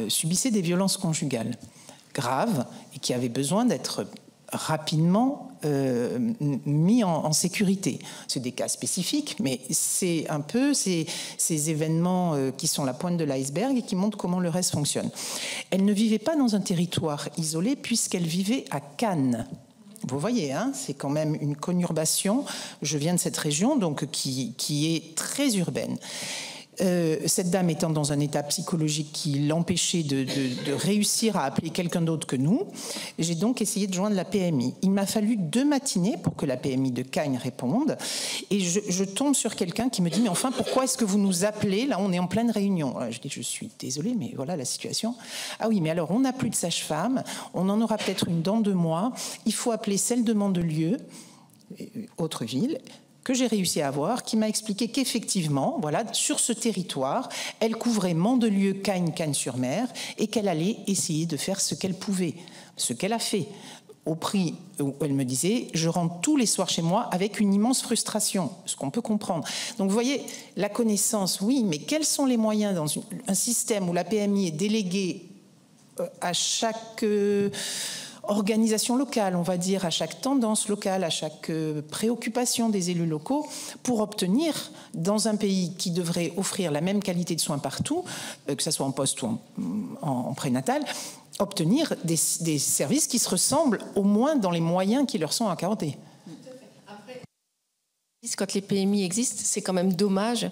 E: subissait des violences conjugales graves et qui avait besoin d'être rapidement mis en sécurité. C'est des cas spécifiques, mais c'est un peu ces événements qui sont la pointe de l'iceberg et qui montrent comment le reste fonctionne. Elle ne vivait pas dans un territoire isolé puisqu'elle vivait à Cannes. Vous voyez, hein, c'est quand même une conurbation. Je viens de cette région, donc qui est très urbaine. Cette dame étant dans un état psychologique qui l'empêchait de réussir à appeler quelqu'un d'autre que nous, j'ai donc essayé de joindre la PMI. Il m'a fallu 2 matinées pour que la PMI de Cagnes réponde, et je tombe sur quelqu'un qui me dit « Mais enfin, pourquoi est-ce que vous nous appelez ? Là, on est en pleine réunion. » Je dis « Je suis désolée, mais voilà la situation. » « Ah oui, mais alors, on n'a plus de sage-femme, on en aura peut-être une dans 2 mois, il faut appeler celle de Mandelieu, autre ville, que j'ai réussi à avoir, qui m'a expliqué qu'effectivement, voilà, sur ce territoire, elle couvrait Mandelieu, Cagnes, Cagnes-sur-Mer, et qu'elle allait essayer de faire ce qu'elle pouvait, ce qu'elle a fait, au prix où elle me disait « Je rentre tous les soirs chez moi avec une immense frustration », ce qu'on peut comprendre. Donc vous voyez, la connaissance, oui, mais quels sont les moyens dans un système où la PMI est déléguée à chaque organisation locale, on va dire, à chaque tendance locale, à chaque préoccupation des élus locaux, pour obtenir, dans un pays qui devrait offrir la même qualité de soins partout, que ce soit en poste ou en prénatal, obtenir des services qui se ressemblent au moins dans les moyens qui leur sont accordés.
I: Quand les PMI existent, c'est quand même dommage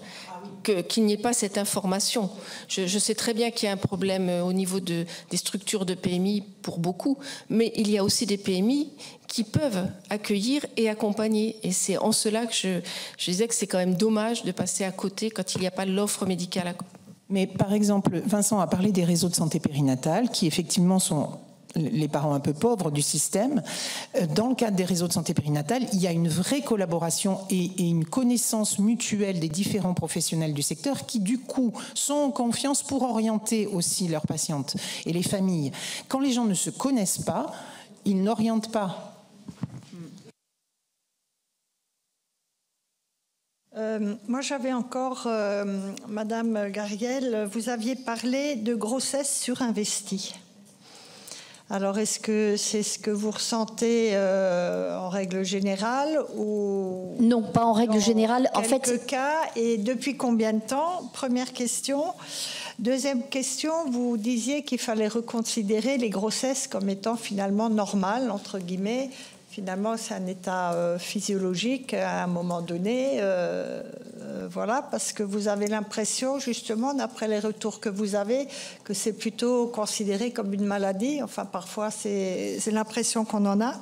I: qu'il n'y ait pas cette information. Je sais très bien qu'il y a un problème au niveau des structures de PMI pour beaucoup, mais il y a aussi des PMI qui peuvent accueillir et accompagner. Et c'est en cela que je disais que c'est quand même dommage de passer à côté quand il n'y a pas l'offre médicale.
E: Mais par exemple, Vincent a parlé des réseaux de santé périnatale qui effectivement sont les parents un peu pauvres du système. Dans le cadre des réseaux de santé périnatale, il y a une vraie collaboration et une connaissance mutuelle des différents professionnels du secteur qui, du coup, sont en confiance pour orienter aussi leurs patientes et les familles. Quand les gens ne se connaissent pas, ils n'orientent pas.
A: Moi, j'avais encore, Madame Gariel, vous aviez parlé de grossesse surinvestie. Alors, est-ce que c'est ce que vous ressentez en règle générale ou
F: non, pas en règle générale. En fait,
A: quelques cas, et depuis combien de temps? Première question. Deuxième question, vous disiez qu'il fallait reconsidérer les grossesses comme étant finalement normales, entre guillemets. Finalement, c'est un état physiologique à un moment donné. Voilà, parce que vous avez l'impression, justement, d'après les retours que vous avez, que c'est plutôt considéré comme une maladie. Enfin, parfois, c'est l'impression qu'on en a.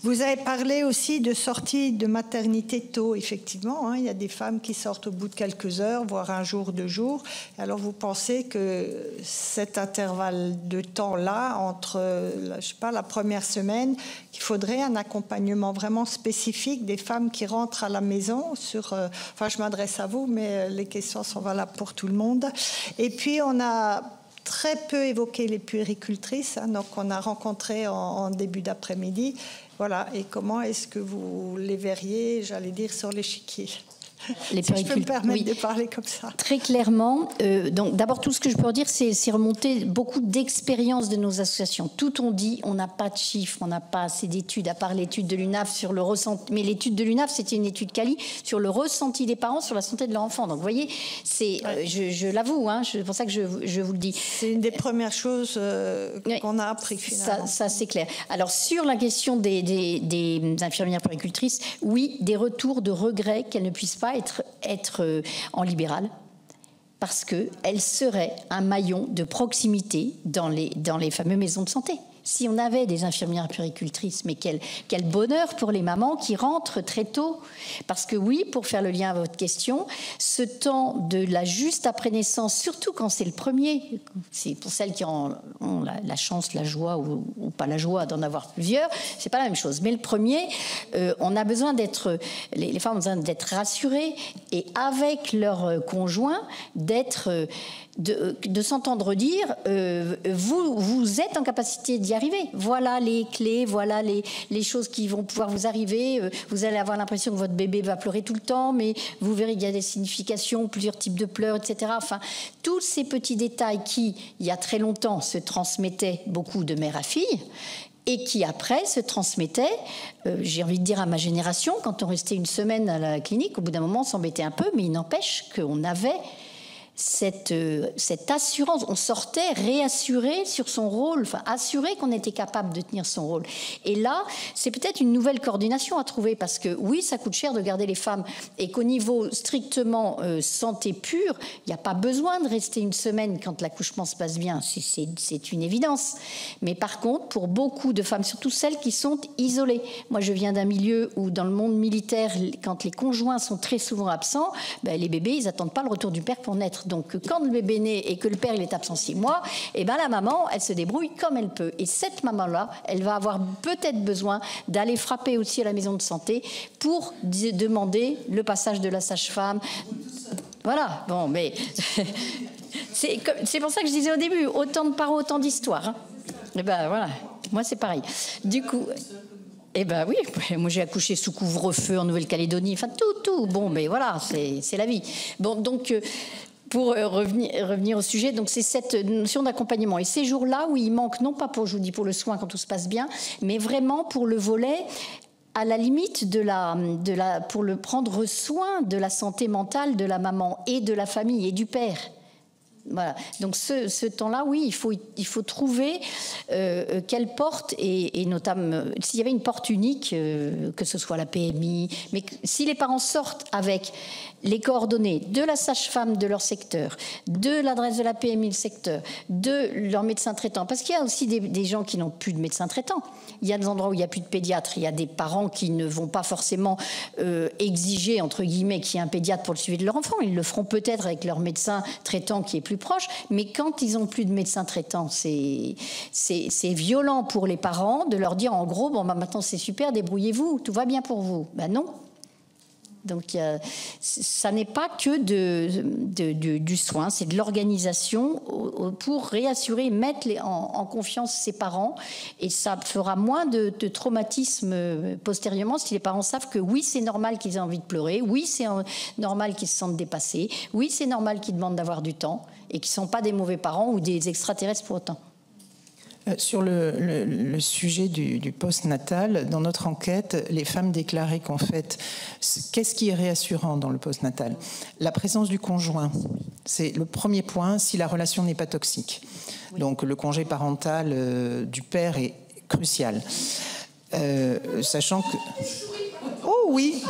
A: Vous avez parlé aussi de sortie de maternité tôt, effectivement. Hein, il y a des femmes qui sortent au bout de quelques heures, voire 1 jour, 2 jours. Alors, vous pensez que cet intervalle de temps-là, entre, je sais pas, la première semaine, qu'il faudrait un accompagnement vraiment spécifique des femmes qui rentrent à la maison sur... enfin, je m'adresse à vous, mais les questions sont valables pour tout le monde. Et puis, on a très peu évoqué les puéricultrices, hein, donc on a rencontré en début d'après-midi. Voilà, et comment est-ce que vous les verriez, j'allais dire, sur l'échiquier?
F: Les
A: si je peux me permettre de parler comme ça.
F: Très clairement, donc d'abord tout ce que je peux dire, c'est remonter beaucoup d'expériences de nos associations. Tout on dit, on n'a pas de chiffres, on n'a pas assez d'études, à part l'étude de l'UNAF sur le ressenti. Mais l'étude de l'UNAF, c'était une étude quali sur le ressenti des parents sur la santé de leur enfant. Donc vous voyez, c'est, je l'avoue, hein, c'est pour ça que je vous le dis.
A: C'est une des premières choses qu'on a appris finalement.
F: Ça c'est clair. Alors sur la question des infirmières puéricultrices, oui, des retours de regret qu'elles ne puissent pas être en libéral, parce qu'elles seraient un maillon de proximité dans les fameuses maisons de santé. Si on avait des infirmières puéricultrices, mais quel bonheur pour les mamans qui rentrent très tôt. Parce que oui, pour faire le lien à votre question, ce temps de la juste après naissance, surtout quand c'est le premier, c'est pour celles qui ont la chance, la joie ou pas la joie d'en avoir plusieurs, c'est pas la même chose. Mais le premier, on a besoin d'être, les femmes ont besoin d'être rassurées et avec leur conjoint, de s'entendre dire vous êtes en capacité d'y arriver. Voilà les clés, voilà les choses qui vont pouvoir vous arriver. Vous allez avoir l'impression que votre bébé va pleurer tout le temps, mais vous verrez qu'il y a des significations, plusieurs types de pleurs, etc. Enfin, tous ces petits détails qui, il y a très longtemps, se transmettaient beaucoup de mère à fille, et qui après se transmettaient, j'ai envie de dire à ma génération, quand on restait une semaine à la clinique, au bout d'un moment on s'embêtait un peu, mais il n'empêche qu'on avait cette assurance, on sortait réassuré sur son rôle, enfin assuré qu'on était capable de tenir son rôle. Et là, c'est peut-être une nouvelle coordination à trouver, parce que oui, ça coûte cher de garder les femmes, et qu'au niveau strictement santé pure, il n'y a pas besoin de rester une semaine quand l'accouchement se passe bien, c'est une évidence. Mais par contre, pour beaucoup de femmes, surtout celles qui sont isolées, moi je viens d'un milieu où dans le monde militaire, quand les conjoints sont très souvent absents, ben, les bébés, ils n'attendent pas le retour du père pour naître. Donc, quand le bébé naît et que le père il est absent 6 mois, et ben la maman, elle se débrouille comme elle peut. Et cette maman-là, elle va avoir peut-être besoin d'aller frapper aussi à la maison de santé pour demander le passage de la sage-femme. Voilà. Bon, mais c'est pour ça que je disais au début, autant de parents, autant d'histoires. Hein. Et ben voilà. Moi, c'est pareil. Du coup. Eh bien oui, moi j'ai accouché sous couvre-feu en Nouvelle-Calédonie, enfin tout, bon, mais voilà, c'est la vie. Bon, donc, pour revenir au sujet, donc c'est cette notion d'accompagnement. Et ces jours-là où il manque, non pas pour, je vous dis, pour le soin quand tout se passe bien, mais vraiment pour le volet, à la limite pour le prendre soin de la santé mentale de la maman et de la famille et du père. Voilà. Donc ce temps-là, oui, il faut trouver quelle porte, et notamment s'il y avait une porte unique, que ce soit la PMI, mais si les parents sortent avec les coordonnées de la sage-femme de leur secteur, de l'adresse de la PMI, le secteur, de leur médecin traitant, parce qu'il y a aussi des gens qui n'ont plus de médecin traitant. Il y a des endroits où il n'y a plus de pédiatre, il y a des parents qui ne vont pas forcément exiger, entre guillemets, qu'il y ait un pédiatre pour le suivi de leur enfant. Ils le feront peut-être avec leur médecin traitant qui est plus proche, mais quand ils n'ont plus de médecin traitant, c'est violent pour les parents de leur dire en gros, bon, bah, maintenant c'est super, débrouillez-vous, tout va bien pour vous. Ben non. Donc, ça n'est pas que du soin, c'est de l'organisation pour réassurer, mettre en confiance ses parents. Et ça fera moins de traumatisme postérieurement si les parents savent que oui, c'est normal qu'ils aient envie de pleurer, oui, c'est normal qu'ils se sentent dépassés, oui, c'est normal qu'ils demandent d'avoir du temps et qu'ils ne sont pas des mauvais parents ou des extraterrestres pour autant.
E: Sur le sujet du post-natal, dans notre enquête, les femmes déclaraient qu'en fait, qu'est-ce qui est réassurant dans le post-natal ? La présence du conjoint, c'est le premier point si la relation n'est pas toxique. Oui. Donc le congé parental du père est crucial. Sachant que... Oh oui !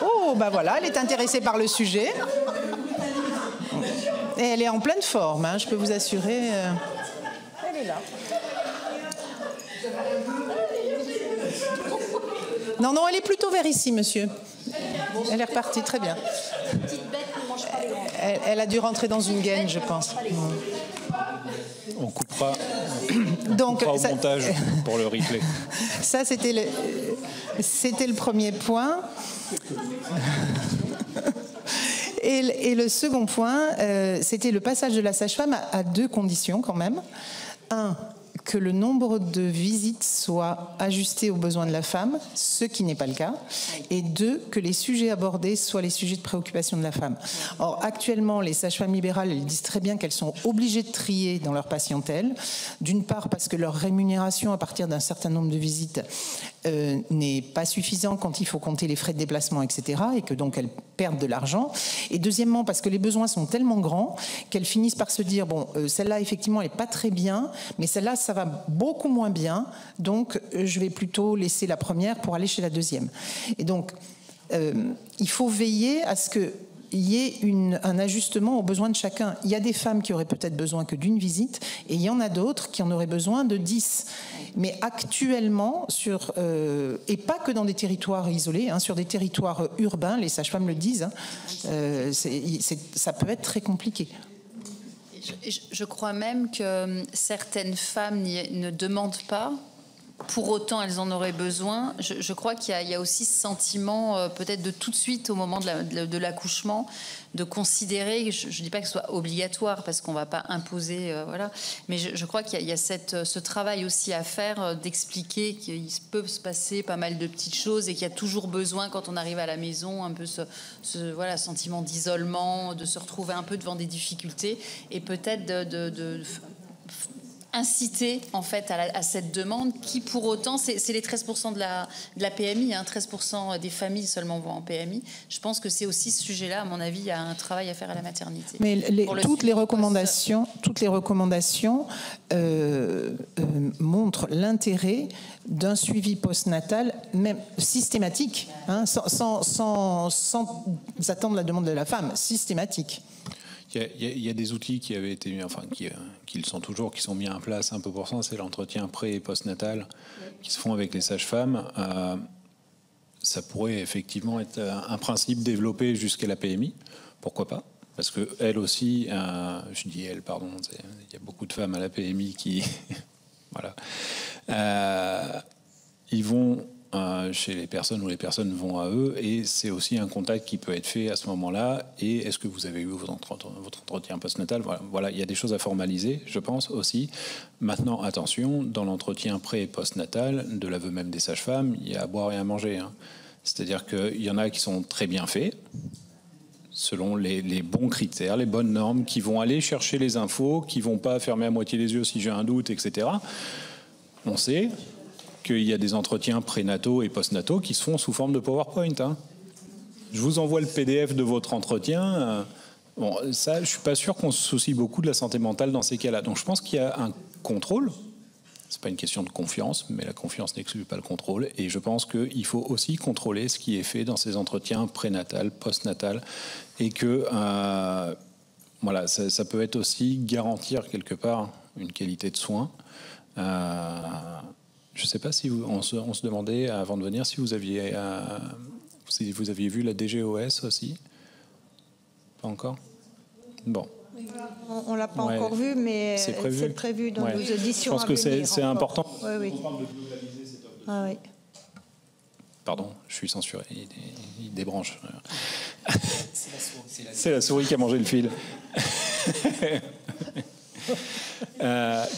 E: Oh, ben voilà, elle est intéressée par le sujet. Et elle est en pleine forme, hein, je peux vous assurer... Elle est là. Non, elle est plutôt vers ici, monsieur. Elle est repartie, très bien. Elle a dû rentrer dans une gaine, je pense.
C: On coupera, au montage pour le replay.
E: Ça, c'était le premier point. Et le second point, c'était le passage de la sage-femme à 2 conditions quand même. 1, que le nombre de visites soit ajusté aux besoins de la femme, ce qui n'est pas le cas, et 2, que les sujets abordés soient les sujets de préoccupation de la femme. Or, actuellement, les sages-femmes libérales, elles disent très bien qu'elles sont obligées de trier dans leur patientèle, d'une part parce que leur rémunération à partir d'un certain nombre de visites n'est pas suffisante quand il faut compter les frais de déplacement, etc., et que donc elles perdent de l'argent, et deuxièmement parce que les besoins sont tellement grands qu'elles finissent par se dire, bon, celle-là, effectivement, elle n'est pas très bien, mais celle-là, ça va beaucoup moins bien, donc je vais plutôt laisser la première pour aller chez la deuxième. Et donc, il faut veiller à ce qu'il y ait un ajustement aux besoins de chacun. Il y a des femmes qui auraient peut-être besoin que d'une visite, et il y en a d'autres qui en auraient besoin de 10. Mais actuellement, et pas que dans des territoires isolés, sur des territoires urbains, les sages-femmes le disent, ça peut être très compliqué.
D: Je crois même que certaines femmes ne demandent pas, pour autant elles en auraient besoin. Je crois qu'il y a aussi ce sentiment, peut-être de tout de suite au moment de l'accouchement, de considérer, je ne dis pas que ce soit obligatoire parce qu'on ne va pas imposer, voilà, mais je crois qu'il y a ce travail aussi à faire, d'expliquer qu'il peut se passer pas mal de petites choses et qu'il y a toujours besoin, quand on arrive à la maison, un peu ce voilà, sentiment d'isolement, de se retrouver un peu devant des difficultés, et peut-être de inciter en fait à cette demande qui, pour autant, c'est les 13% de la PMI, 13% des familles seulement vont en PMI. Je pense que c'est aussi ce sujet-là, à mon avis, il y a un travail à faire à la maternité.
E: Mais toutes les recommandations montrent l'intérêt d'un suivi postnatal, même systématique, sans attendre la demande de la femme, systématique.
C: Il y a des outils qui avaient été mis, enfin qui le sont toujours, qui sont mis en place un peu pour ça. C'est l'entretien pré- et postnatal qui se font avec les sages-femmes. Ça pourrait effectivement être un principe développé jusqu'à la PMI. Pourquoi pas? Parce que elle aussi, je dis elle, pardon, il y a beaucoup de femmes à la PMI qui, voilà, ils vont chez les personnes ou les personnes vont à eux, et c'est aussi un contact qui peut être fait à ce moment-là. Et est-ce que vous avez eu votre entretien postnatal? Voilà, il y a des choses à formaliser, je pense aussi. Maintenant, attention, dans l'entretien pré- et postnatal, de l'aveu même des sages-femmes, il y a à boire et à manger. C'est-à-dire qu'il y en a qui sont très bien faits, selon les bons critères, les bonnes normes, qui vont aller chercher les infos, qui vont pas fermer à moitié les yeux si j'ai un doute, etc. On sait qu'il y a des entretiens prénataux et postnataux qui se font sous forme de PowerPoint. Je vous envoie le PDF de votre entretien. Bon, ça, je ne suis pas sûr qu'on se soucie beaucoup de la santé mentale dans ces cas-là. Donc je pense qu'il y a un contrôle. Ce n'est pas une question de confiance, mais la confiance n'exclut pas le contrôle. Et je pense qu'il faut aussi contrôler ce qui est fait dans ces entretiens prénatal, postnatal. Et que voilà, ça peut être aussi garantir quelque part une qualité de soins. Je ne sais pas si on se demandait avant de venir si vous aviez vu la DGOS aussi. Pas encore? Bon.
A: On ne l'a pas encore vu, mais c'est prévu dans nos auditions.
C: Je pense que c'est important.
A: Oui. Oui.
C: Pardon, je suis censuré. Il débranche. C'est la souris qui a mangé le fil.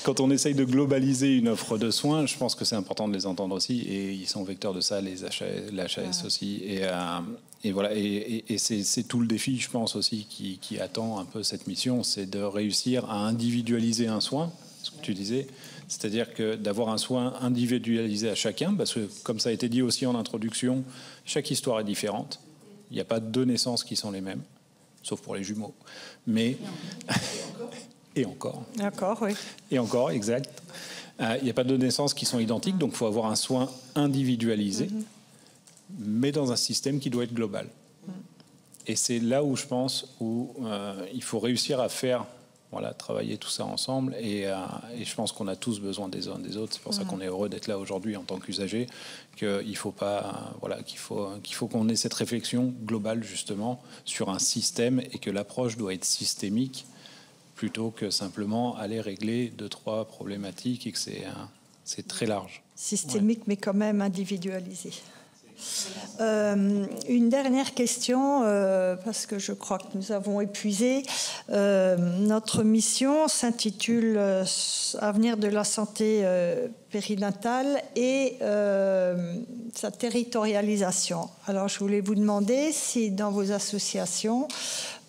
C: Quand on essaye de globaliser une offre de soins, je pense que c'est important de les entendre aussi, et ils sont vecteurs de ça, l'HAS aussi, et voilà, et c'est tout le défi, je pense aussi, qui attend un peu cette mission, c'est de réussir à individualiser un soin, ce que tu disais, c'est-à-dire que d'avoir un soin individualisé à chacun, parce que comme ça a été dit aussi en introduction, chaque histoire est différente, il n'y a pas deux naissances qui sont les mêmes, sauf pour les jumeaux, mais... Et encore.
A: D'accord, oui.
C: Et encore, exact. Il n'y a pas de naissances qui sont identiques, donc il faut avoir un soin individualisé, mais dans un système qui doit être global. Et c'est là où je pense où il faut réussir à faire, voilà, travailler tout ça ensemble. Et je pense qu'on a tous besoin des uns des autres. C'est pour ça qu'on est heureux d'être là aujourd'hui en tant qu'usagers, qu'il faut pas, voilà, qu'il faut qu'on ait cette réflexion globale justement sur un système, et que l'approche doit être systémique, plutôt que simplement aller régler 2-3 problématiques, et que c'est très large.
A: Systémique, ouais. Mais quand même individualisé. Une dernière question, parce que je crois que nous avons épuisé. Notre mission s'intitule Avenir de la santé périnatale et sa territorialisation. Alors, je voulais vous demander si dans vos associations,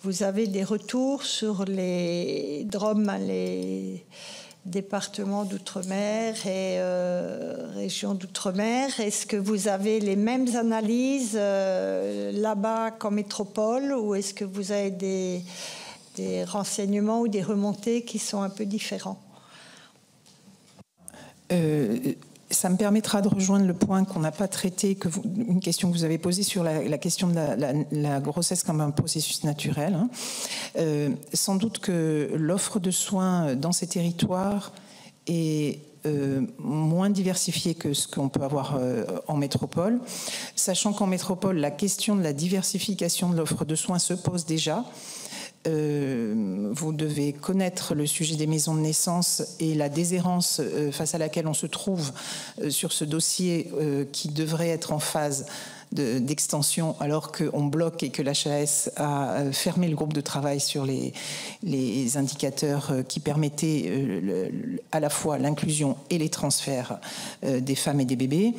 A: vous avez des retours sur les DROM, les départements d'outre-mer et régions d'outre-mer. Est-ce que vous avez les mêmes analyses là-bas qu'en métropole, ou est-ce que vous avez des renseignements ou des remontées qui sont un peu différents?
E: Ça me permettra de rejoindre le point qu'on n'a pas traité, une question que vous avez posée sur la question de la grossesse comme un processus naturel. Sans doute que l'offre de soins dans ces territoires est moins diversifiée que ce qu'on peut avoir en métropole, sachant qu'en métropole, la question de la diversification de l'offre de soins se pose déjà. Vous devez connaître le sujet des maisons de naissance et la déshérence face à laquelle on se trouve sur ce dossier qui devrait être en phase d'extension alors qu'on bloque et que l'HAS a fermé le groupe de travail sur les indicateurs qui permettaient à la fois l'inclusion et les transferts des femmes et des bébés.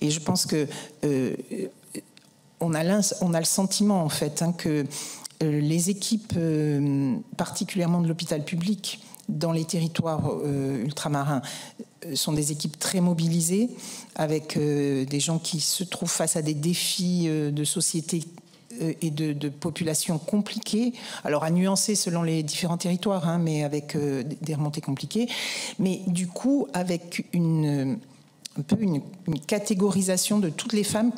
E: Et je pense que on a le sentiment en fait que les équipes, particulièrement de l'hôpital public, dans les territoires ultramarins, sont des équipes très mobilisées, avec des gens qui se trouvent face à des défis de société et de population compliqués. Alors à nuancer selon les différents territoires, mais avec des remontées compliquées. Mais du coup, avec un peu une catégorisation de toutes les femmes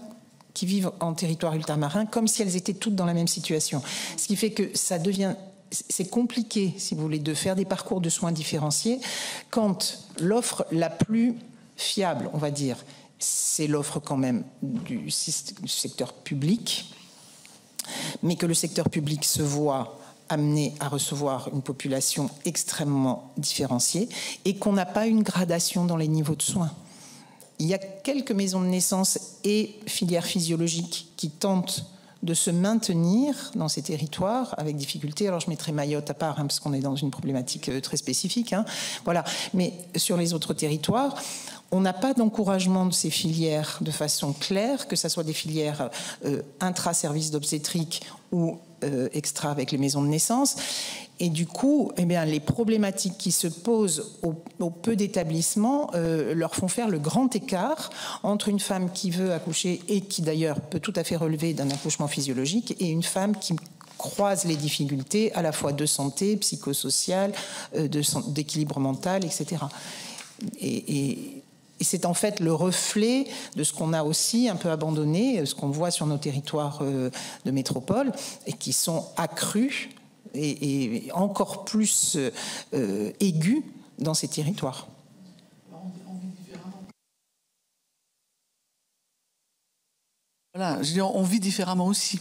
E: qui vivent en territoire ultramarin, comme si elles étaient toutes dans la même situation. Ce qui fait que ça devient... C'est compliqué, si vous voulez, de faire des parcours de soins différenciés quand l'offre la plus fiable, on va dire, c'est l'offre quand même du secteur public, mais que le secteur public se voit amené à recevoir une population extrêmement différenciée et qu'on n'a pas une gradation dans les niveaux de soins. Il y a quelques maisons de naissance et filières physiologiques qui tentent de se maintenir dans ces territoires avec difficulté. Alors je mettrai Mayotte à part, parce qu'on est dans une problématique très spécifique. Voilà. Mais sur les autres territoires, on n'a pas d'encouragement de ces filières de façon claire, que ce soit des filières intra-services d'obstétrique ou extra avec les maisons de naissance. Et du coup, les problématiques qui se posent au peu d'établissements leur font faire le grand écart entre une femme qui veut accoucher et qui d'ailleurs peut tout à fait relever d'un accouchement physiologique et une femme qui croise les difficultés à la fois de santé, psychosociale, d'équilibre mental, etc. Et c'est en fait le reflet de ce qu'on a aussi un peu abandonné, ce qu'on voit sur nos territoires de métropole et qui sont accrus et encore plus aigus dans ces territoires.
H: Voilà, je dis, on vit différemment aussi.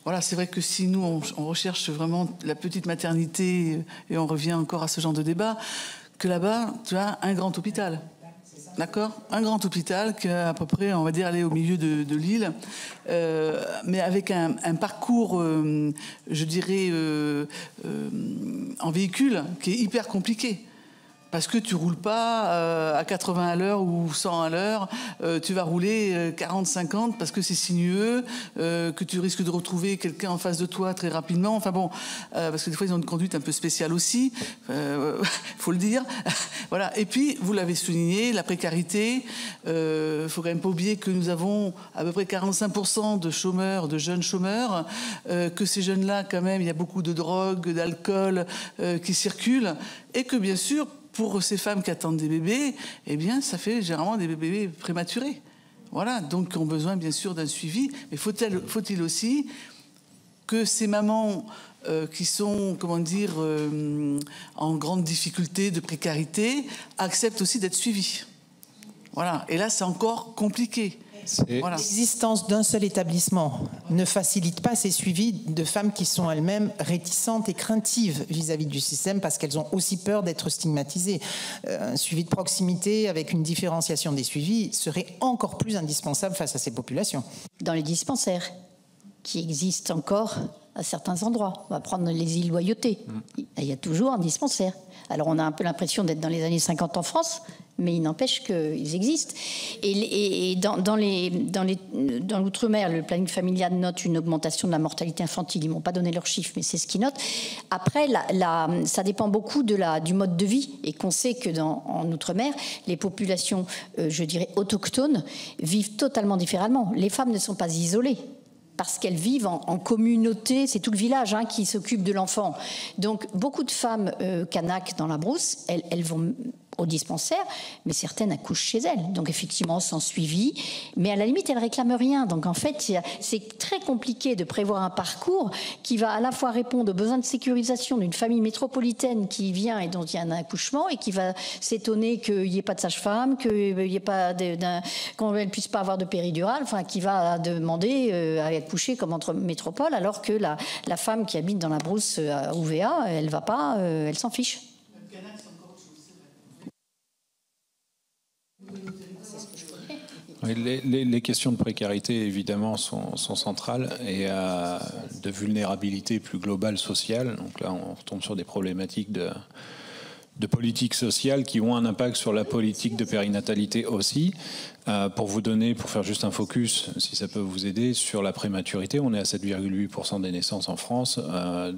H: Voilà, c'est vrai que si nous, on recherche vraiment la petite maternité, et on revient encore à ce genre de débat, que là-bas, tu as un grand hôpital. D'accord ? Un grand hôpital qui est à peu près, on va dire, aller au milieu de l'île, mais avec un parcours, je dirais, en véhicule qui est hyper compliqué. Parce que tu roules pas à 80 à l'heure ou 100 à l'heure, tu vas rouler 40-50 parce que c'est sinueux, que tu risques de retrouver quelqu'un en face de toi très rapidement. Enfin bon, parce que des fois ils ont une conduite un peu spéciale aussi, faut le dire. Voilà. Et puis vous l'avez souligné, la précarité. Faut quand même pas oublier que nous avons à peu près 45% de chômeurs, de jeunes chômeurs, que ces jeunes-là quand même, il y a beaucoup de drogue, d'alcool qui circulent, et que bien sûr pour ces femmes qui attendent des bébés, ça fait généralement des bébés prématurés. Voilà, donc ont besoin bien sûr d'un suivi. Mais faut-il aussi que ces mamans qui sont, en grande difficulté de précarité, acceptent aussi d'être suivies. Voilà, et là c'est encore compliqué. Voilà.
E: L'existence d'un seul établissement ne facilite pas ces suivis de femmes qui sont elles-mêmes réticentes et craintives vis-à-vis du système parce qu'elles ont aussi peur d'être stigmatisées. Un suivi de proximité avec une différenciation des suivis serait encore plus indispensable face à ces populations.
F: Dans les dispensaires, qui existent encore à certains endroits. On va prendre les îles Loyauté. Il y a toujours un dispensaire. Alors on a un peu l'impression d'être dans les années 50 en France, mais il n'empêche qu'ils existent. Et dans l'outre-mer, le planning familial note une augmentation de la mortalité infantile. Ils ne m'ont pas donné leurs chiffres, mais c'est ce qu'ils notent. Après, ça dépend beaucoup du mode de vie, et qu'on sait que en outre-mer, les populations, je dirais, autochtones, vivent totalement différemment. Les femmes ne sont pas isolées, parce qu'elles vivent en communauté, c'est tout le village qui s'occupe de l'enfant. Donc beaucoup de femmes Kanak dans la brousse, elles vont au dispensaire, mais certaines accouchent chez elles. Donc effectivement, sans suivi, mais à la limite, elles ne réclament rien. Donc en fait, c'est très compliqué de prévoir un parcours qui va à la fois répondre aux besoins de sécurisation d'une famille métropolitaine qui vient et dont il y a un accouchement, et qui va s'étonner qu'il n'y ait pas de sage-femme, qu'on ne puisse pas avoir de péridurale, enfin qui va demander à accoucher comme entre métropoles, alors que la femme qui habite dans la brousse à Ouvéa, elle va pas, elle s'en fiche.
C: Oui, les questions de précarité, évidemment, sont centrales, et de vulnérabilité plus globale sociale. Donc là, on retombe sur des problématiques de politique sociale qui ont un impact sur la politique de périnatalité aussi. Pour faire juste un focus, si ça peut vous aider, sur la prématurité, on est à 7,8% des naissances en France.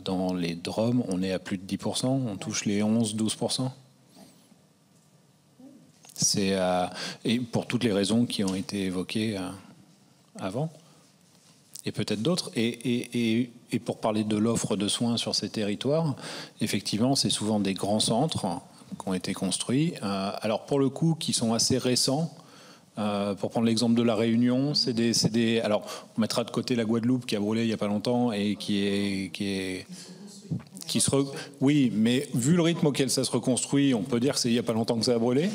C: Dans les DROM, on est à plus de 10%, on touche les 11-12%. Et pour toutes les raisons qui ont été évoquées avant, et peut-être d'autres. Et pour parler de l'offre de soins sur ces territoires, effectivement, c'est souvent des grands centres qui ont été construits. Alors pour le coup, qui sont assez récents. Pour prendre l'exemple de la Réunion, alors on mettra de côté la Guadeloupe qui a brûlé il n'y a pas longtemps et oui, mais vu le rythme auquel ça se reconstruit, on peut dire que c'est il n'y a pas longtemps que ça a brûlé.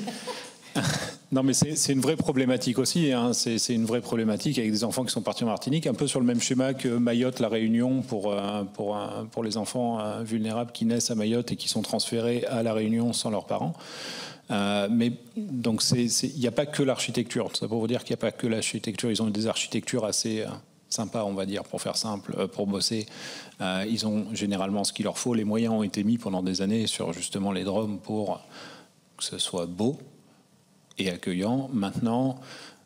C: Non, mais c'est une vraie problématique aussi. C'est une vraie problématique avec des enfants qui sont partis en Martinique, un peu sur le même schéma que Mayotte, la Réunion, pour les enfants vulnérables qui naissent à Mayotte et qui sont transférés à la Réunion sans leurs parents. Mais donc il n'y a pas que l'architecture. Ça pour vous dire qu'il n'y a pas que l'architecture. Ils ont des architectures assez sympas, on va dire, pour faire simple, pour bosser. Ils ont généralement ce qu'il leur faut. Les moyens ont été mis pendant des années sur justement les DROM pour que ce soit beau et accueillant. Maintenant,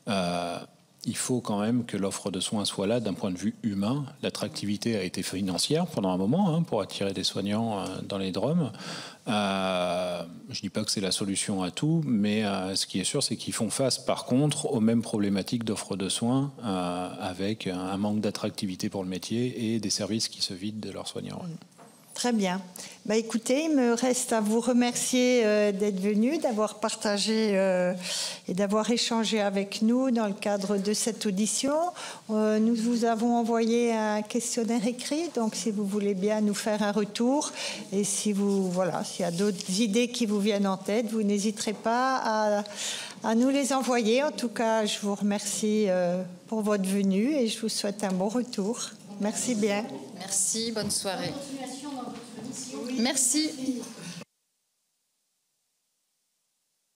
C: il faut quand même que l'offre de soins soit là d'un point de vue humain. L'attractivité a été financière pendant un moment pour attirer des soignants dans les DROM. Je ne dis pas que c'est la solution à tout, mais ce qui est sûr, c'est qu'ils font face par contre aux mêmes problématiques d'offre de soins avec un manque d'attractivité pour le métier et des services qui se vident de leurs soignants.
A: Très bien. Écoutez, il me reste à vous remercier d'être venu, d'avoir partagé et d'avoir échangé avec nous dans le cadre de cette audition. Nous vous avons envoyé un questionnaire écrit, donc si vous voulez bien nous faire un retour et s'il y a d'autres idées qui vous viennent en tête, vous n'hésiterez pas à nous les envoyer. En tout cas, je vous remercie pour votre venue et je vous souhaite un bon retour. Merci bien.
D: Merci, bonne soirée. Merci.